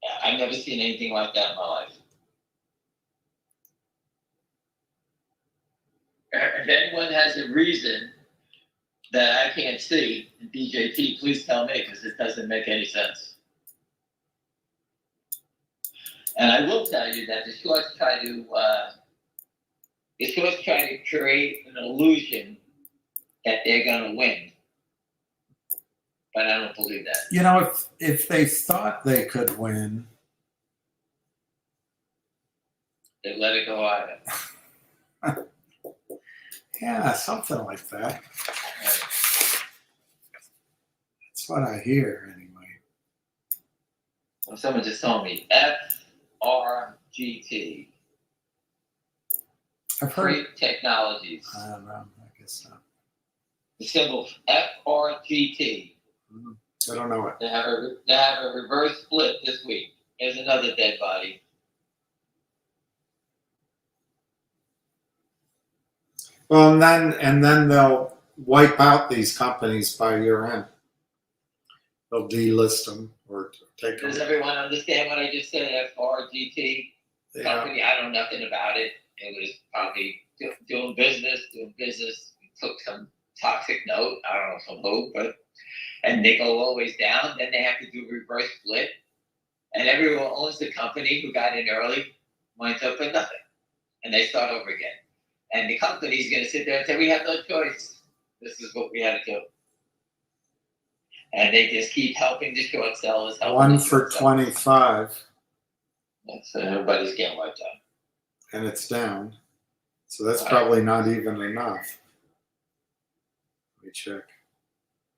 Yeah, I've never seen anything like that in my life. If anyone has a reason that I can't see in DJT, please tell me, because it doesn't make any sense. And I will tell you that the shorts try to create an illusion that they're going to win. But I don't believe that. You know, if they thought they could win, They let it go either. yeah, something like that. That's what I hear anyway. Well, someone just told me FRGT. I've heard. Free Technologies. I don't know. I guess not. The symbol FRGT. I don't know it. They have a reverse split this week. There's another dead body. Well, and then they'll wipe out these companies by year end. They'll delist them or take them. Does everyone understand what I just said? FRGT company. I know nothing about it. It was probably doing business. Took some toxic note. I don't know from who, but and they go always down. Then they have to do reverse split, and everyone owns the company who got in early winds up with nothing, and they start over again. And the company's going to sit there and say, "We have no choice. This is what we had to do." And they just keep helping the short sellers. One for 25. So everybody's getting wiped out. And it's down. So that's probably not even enough. Let me check.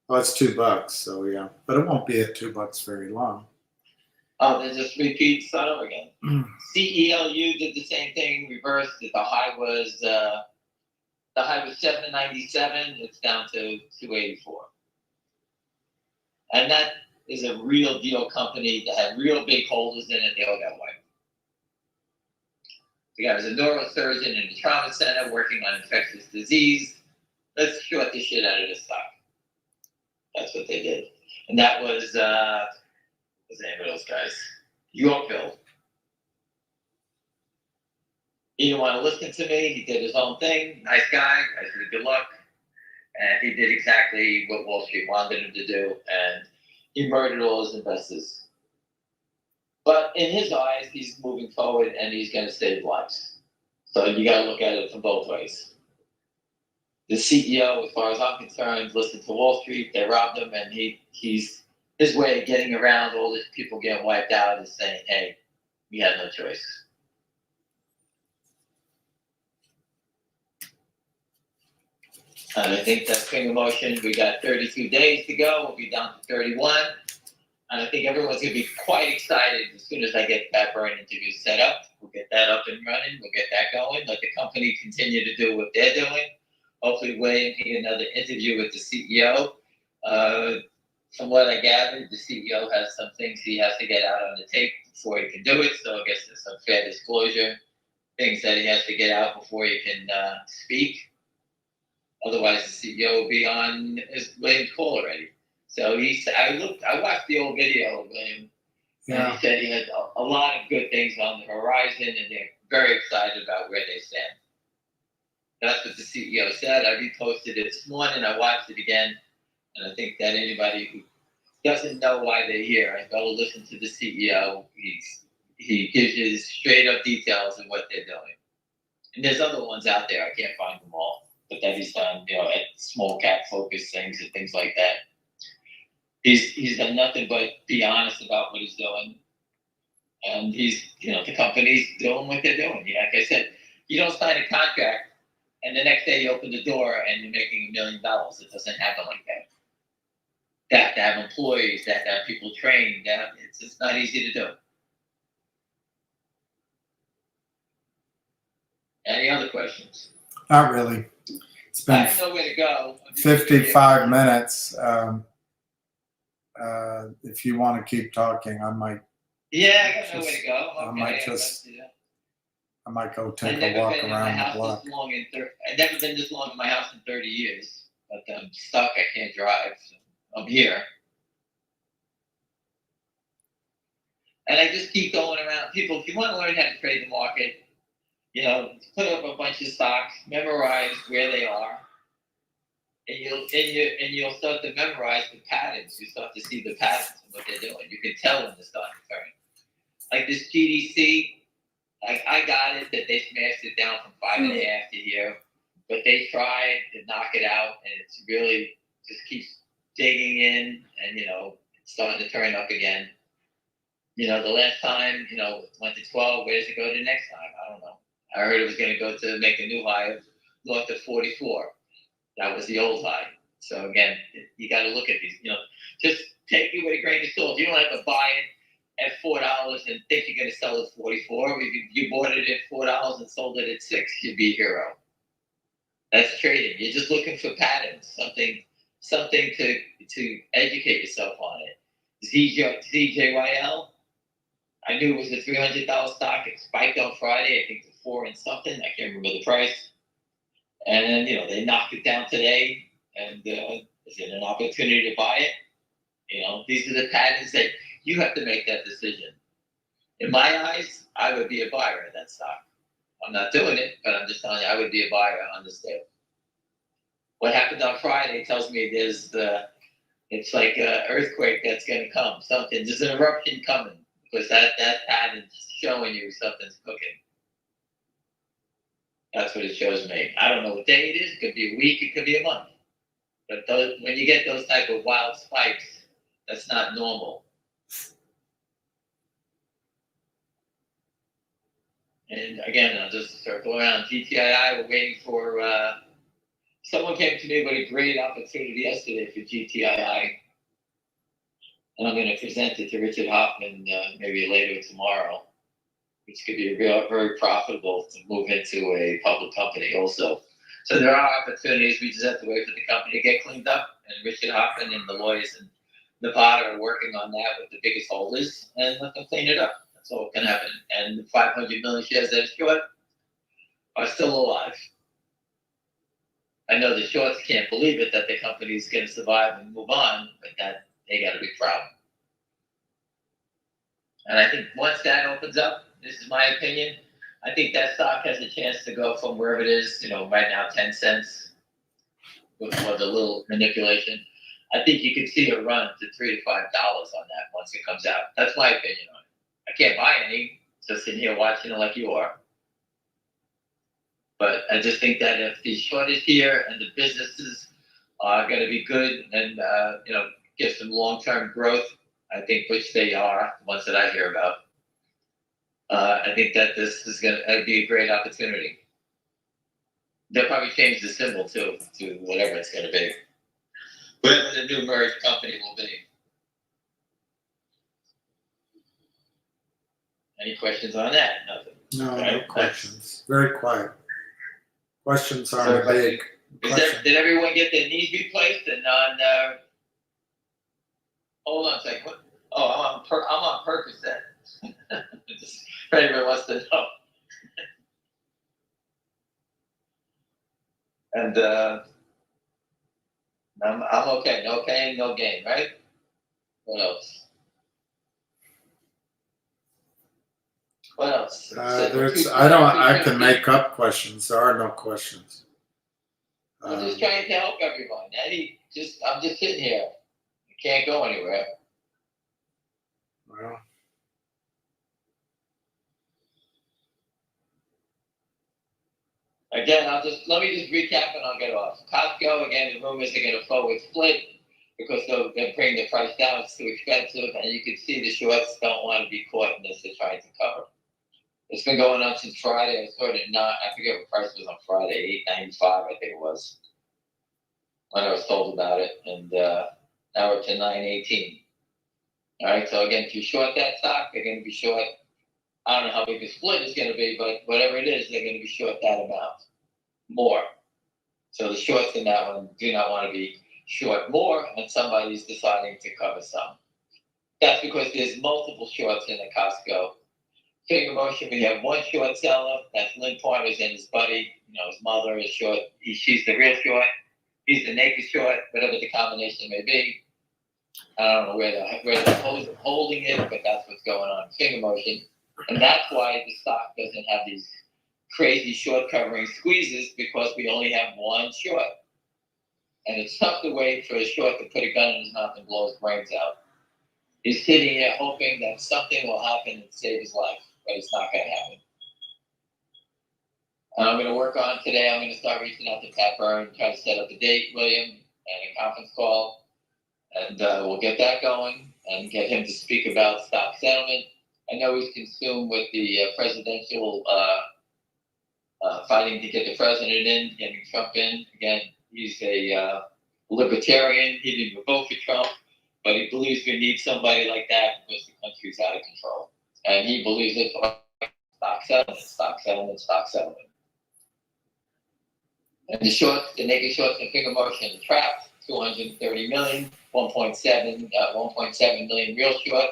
Oh, it's $2. So yeah, but it won't be at $2 very long. Oh, they just repeat start over again. CELU did the same thing, reversed. The high was $797. It's down to $284. And that is a real deal company that had real big holders in it. They all got wiped. The guy was a neurosurgeon in a trauma center working on infectious disease. Let's short the shit out of this stock. That's what they did. And that was, what's the name of those guys? Yorkville. He didn't want to listen to me. He did his own thing. Nice guy. I said, good luck. And he did exactly what Wall Street wanted him to do. And he murdered all his investors. But in his eyes, he's moving forward and he's going to save lives. So you got to look at it from both ways. The CEO, as far as I'm concerned, listened to Wall Street. They robbed him, and he's his way of getting around all these people getting wiped out is saying, "Hey, we had no choice." And I think that's King of Motion. We got 32 days to go. We'll be down to 31. And I think everyone's going to be quite excited as soon as I get that burn interview set up. We'll get that up and running. We'll get that going. Let the company continue to do what they're doing. Hopefully, wait and get another interview with the CEO. From what I gathered, the CEO has some things he has to get out on the tape before he can do it. So I guess there's some fair disclosure things that he has to get out before he can speak. Otherwise, the CEO will be on William's call already. So I watched the old video of William, and he said he had a lot of good things on the horizon, and they're very excited about where they stand. That's what the CEO said. I reposted it this morning. I watched it again, and I think that anybody who doesn't know why they're here, I go listen to the CEO. He gives you straight up details of what they're doing. And there's other ones out there. I can't find them all, but that he's done, at small cap focus things and things like that. He's done nothing but be honest about what he's doing, and the company's doing what they're doing. Like I said, you don't sign a contract and the next day you open the door and you're making $1 million. It doesn't happen like that. They have to have employees, they have to have people trained. It's just not easy to do. Any other questions? Not really. It's I been have nowhere to go. 55 minutes. If you want to keep talking, I might. Yeah, I got nowhere to go. I might go take a walk around the block. I've never been this long in my house in 30 years, but I'm stuck. I can't drive. So I'm here. And I just keep going around. People, if you want to learn how to trade the market, put up a bunch of stocks, memorize where they are, and you'll start to memorize the patterns. You start to see the patterns of what they're doing. You can tell when they're starting to turn. Like this GDC, I got it that they smashed it down from 5.5 to here, but they tried to knock it out, and it's really just keeps digging in, and it's starting to turn up again. The last time, it went to 12. Where does it go to next time? I don't know. I heard it was going to go to make a new high of north of 44. That was the old high. So again, you got to look at these. Just take it with a grain of salt. You don't have to buy it at $4 and think you're going to sell it at 44. If you bought it at $4 and sold it at $6, you'd be a hero. That's trading. You're just looking for patterns, something to educate yourself on it. ZJYL. I knew it was a $300 stock. It spiked on Friday, I think to 4 and something. I can't remember the price. And then, they knocked it down today. And is it an opportunity to buy it? These are the patterns that you have to make that decision. In my eyes, I would be a buyer in that stock. I'm not doing it, but I'm just telling you, I would be a buyer on this deal. What happened on Friday tells me it's like an earthquake that's going to come. There's an eruption coming. Because that pattern's showing you something's cooking. That's what it shows me. I don't know what day it is. It could be a week. It could be a month. But when you get those type of wild spikes, that's not normal. And again, I'll just circle around. GTII, we're waiting for. Someone came to me with a great opportunity yesterday for GTII. And I'm going to present it to Richard Hoffman maybe later tomorrow, which could be very profitable to move into a public company also. So there are opportunities. We just have to wait for the company to get cleaned up. And Richard Hoffman and the lawyers in Nevada are working on that with the biggest holders, and let them clean it up. That's all that can happen. And the 500 million shares that are short are still alive. I know the shorts can't believe it that the company's going to survive and move on, but that they got to be proud. And I think once that opens up, this is my opinion, I think that stock has a chance to go from wherever it is, right now 10 cents with the little manipulation. I think you could see a run to $3 to $5 on that once it comes out. That's my opinion on it. I can't buy any, just sitting here watching it like you are. But I just think that if the short is here and the businesses are going to be good and give some long-term growth, I think, which they are, the ones that I hear about, I think that this is going to be a great opportunity. They'll probably change the symbol too to whatever it's going to be, whatever the new merged company will be. Any questions on that? Nothing. No, no questions. Very quiet. Questions aren't big. Did everyone get their knees replaced and on? Hold on a second. What? Oh, I'm on purpose then. Just if anyone wants to know. And I'm okay. No pain, no gain, right? What else? What else? I can make up questions. There are no questions. I'm just trying to help everyone. I'm just sitting here. I can't go anywhere. Well, Again, let me just recap and I'll get off. Costco, again, the rumors are going to forward split because they'll bring the price down. It's too expensive, and you can see the shorts don't want to be caught in this. They're trying to cover. It's been going on since Friday. I started I forget what price was on Friday, $8.95, I think it was, when I was told about it, and now we're to $9.18. All right, so again, if you short that stock, they're going to be short. I don't know how big the split is going to be, but whatever it is, they're going to be short that amount more. So the shorts in that one do not want to be short more, and somebody's deciding to cover some. That's because there's multiple shorts in the Costco. Finger motion, we have one short seller, that's Lynn Partners and his buddy. His mother is short. She's the real short. He's the naked short, whatever the combination may be. I don't know where they're holding it, but that's what's going on. Finger motion. And that's why the stock doesn't have these crazy short covering squeezes, because we only have one short. And it's tough to wait for a short to put a gun in his mouth and blow his brains out. He's sitting here hoping that something will happen and save his life, but it's not going to happen. And I'm going to work on today. I'm going to start reaching out to Pat Byrne, try to set up a date, William, and a conference call. And we'll get that going and get him to speak about stock settlement. I know he's consumed with the presidential fighting to get the president in, getting Trump in. Again, he's a libertarian. He didn't vote for Trump, but he believes we need somebody like that because the country's out of control. And he believes it's stock settlement, stock settlement, stock settlement. And the shorts, the naked shorts and finger motion, the trapped, 230 million, 1.7 million real short.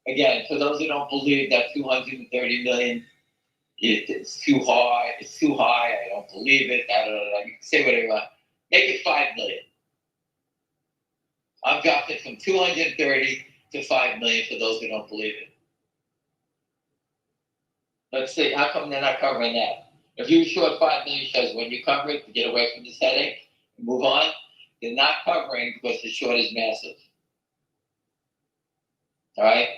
Again, for those who don't believe that 230 million, it's too high, I don't believe it, you can say whatever you want. Make it 5 million. I've dropped it from 230 to 5 million for those who don't believe it. Let's see, how come they're not covering that? If you short 5 million shares, when you cover it to get away from this headache and move on, they're not covering because the short is massive. All right?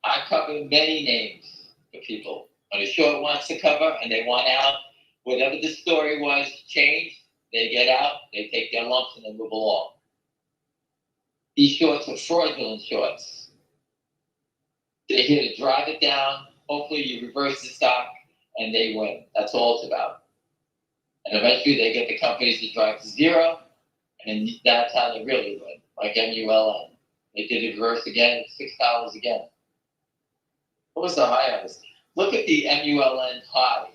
I cover many names for people. When a short wants to cover and they want out, whatever the story was changed, they get out, they take their lumps, and they move along. These shorts are fraudulent shorts. They're here to drive it down. Hopefully you reverse the stock and they win. That's all it's about. And eventually they get the companies to drive to zero, and that's how they really win, like MULN. They did it reverse again, $6 again. What was the high on this? Look at the MULN high,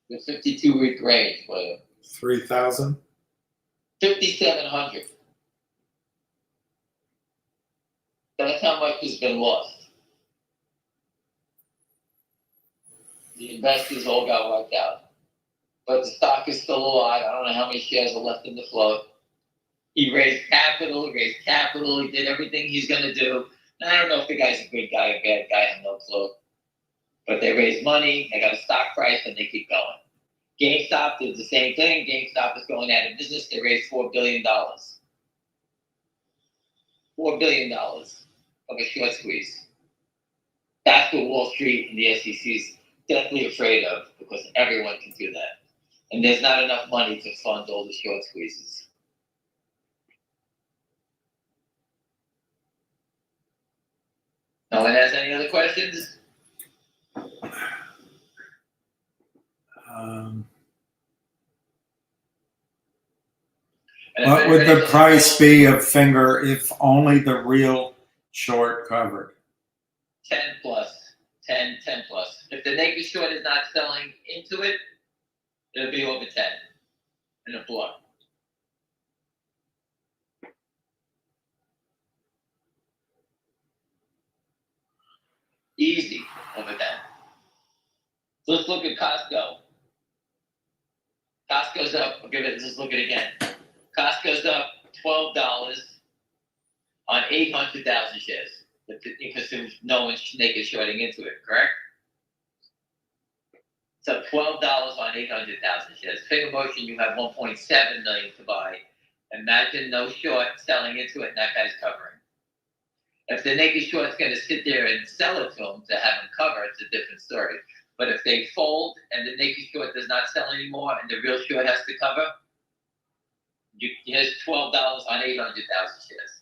the 52-week range, William. 3,000? 5,700. That's how much has been lost. The investors all got wiped out. But the stock is still alive. I don't know how many shares are left in the float. He raised capital, he did everything he's going to do. And I don't know if the guy's a good guy or a bad guy, I have no clue. But they raised money, they got a stock price, and they keep going. GameStop did the same thing. GameStop is going out of business. They raised $4 billion. $4 billion of a short squeeze. That's what Wall Street and the SEC is definitely afraid of, because everyone can do that. And there's not enough money to fund all the short squeezes. No one has any other questions? What would the price be of Finger if only the real short covered? 10 plus. 10 plus. If the naked short is not selling into it, it'll be over 10 in a block. Easy over 10. Let's look at Costco. Costco's up. Just look at it again. Costco's up $12 on 800,000 shares. Because no one's naked shorting into it, correct? So $12 on 800,000 shares. Finger motion, you have 1.7 million to buy. Imagine no short selling into it, and that guy's covering. If the naked short's going to sit there and sell it to them to have them cover, it's a different story. But if they fold and the naked short does not sell anymore and the real short has to cover, here's $12 on 800,000 shares.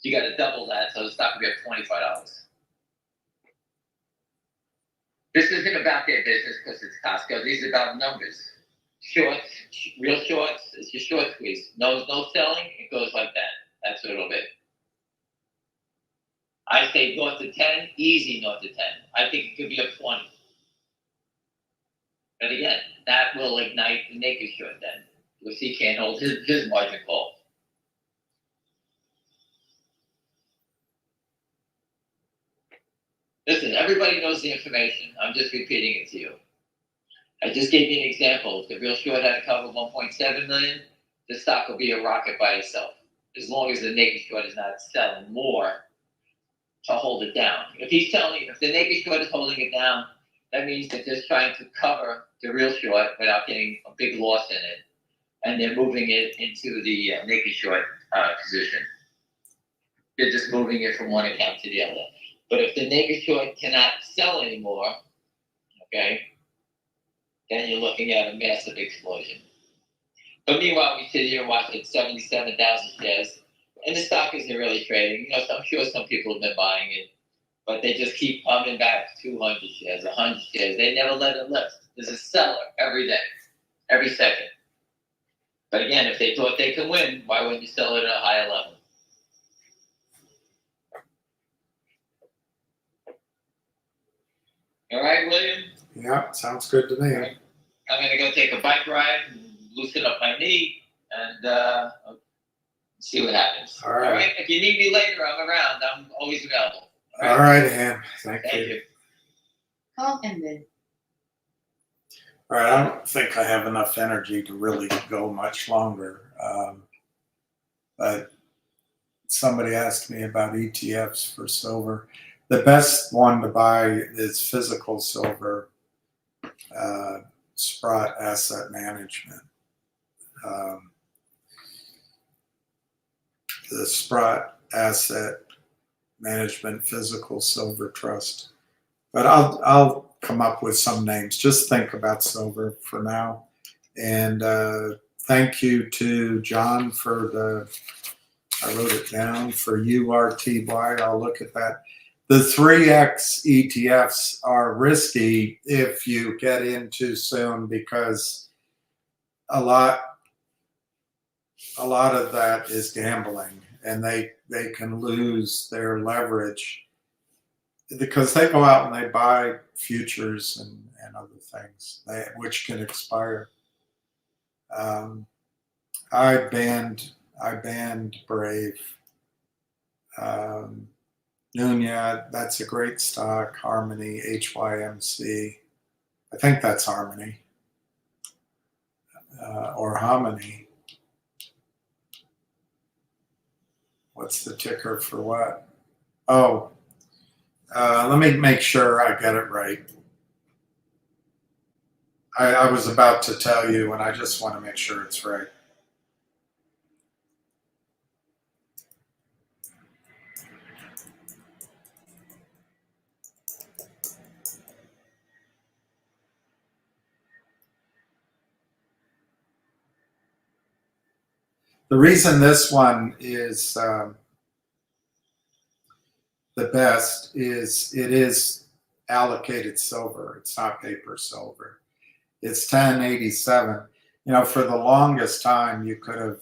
You got to double that, so the stock will be at $25. This isn't about their business because it's Costco. These are about numbers. Shorts, real shorts, it's your short squeeze. No selling, it goes like that. That's what it'll be. I say north of 10, easy north of 10. I think it could be up 20. But again, that will ignite the naked short then. Because he can't hold his margin call. Listen, everybody knows the information. I'm just repeating it to you. I just gave you an example. If the real short had to cover 1.7 million, the stock will be a rocket by itself. As long as the naked short is not selling more to hold it down. If the naked short is holding it down, that means they're just trying to cover the real short without getting a big loss in it. And they're moving it into the naked short position. They're just moving it from one account to the other. But if the naked short cannot sell anymore, okay, then you're looking at a massive explosion. But meanwhile, we sit here watching 77,000 shares, and the stock isn't really trading. I'm sure some people have been buying it, but they just keep coming back 200 shares, 100 shares. They never let it lift. There's a seller every day, every second. But again, if they thought they could win, why wouldn't you sell it at a higher level? All right, William? Yeah, sounds good to me. Right. I'm going to go take a bike ride, loosen up my knee, and see what happens. All right. If you need me later, I'm around. I'm always available. All right, Ann. Thank Thank you. you. Call ended. All right, I don't think I have enough energy to really go much longer. But somebody asked me about ETFs for silver. The best one to buy is physical silver, Sprott Asset Management. The Sprott Asset Management Physical Silver Trust. But I'll come up with some names. Just think about silver for now. And thank you to John for I wrote it down, for URTY. I'll look at that. The 3X ETFs are risky if you get in too soon because a lot of that is gambling, and they can lose their leverage because they go out and they buy futures and other things which can expire. I banned Brave. Nunya, that's a great stock. Harmony, HYMC. I think that's Harmony. Or Hominy. What's the ticker for what? Oh, let me make sure I get it right. I was about to tell you, and I just want to make sure it's right. The reason this one is the best is it is allocated silver. It's not paper silver. It's 1087. For the longest time, you could have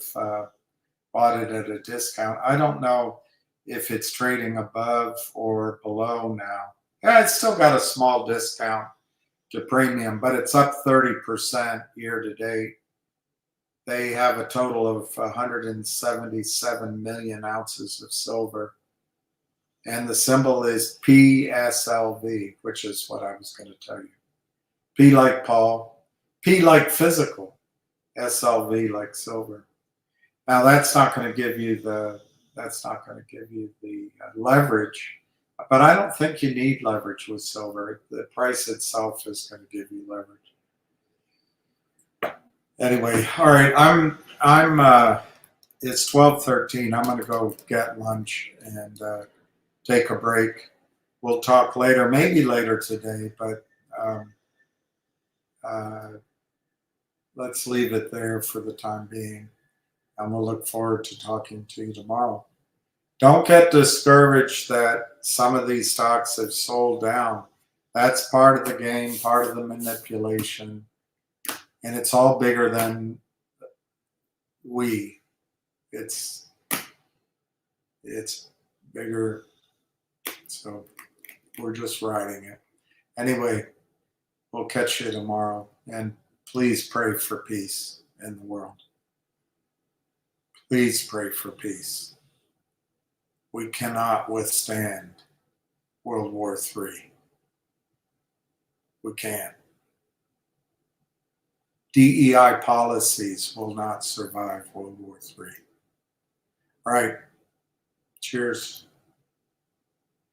bought it at a discount. I don't know if it's trading above or below now. Yeah, it's still got a small discount to premium, but it's up 30% year to date. They have a total of 177 million ounces of silver. And the symbol is PSLV, which is what I was going to tell you. P like Paul, P like physical, SLV like silver. Now that's not going to give you the leverage, but I don't think you need leverage with silver. The price itself is going to give you leverage. Anyway, all right. It's 12:13. I'm gonna go get lunch and take a break. We'll talk later, maybe later today, but um, uh, let's leave it there for the time being. And we'll look forward to talking to you tomorrow. Don't get discouraged that some of these stocks have sold down. That's part of the game, part of the manipulation, and it's all bigger than we. It's bigger, so we're just riding it. Anyway, we'll catch you tomorrow, and please pray for peace in the world. Please pray for peace. We cannot withstand World War III. We can't. DEI policies will not survive World War III. All right. Cheers.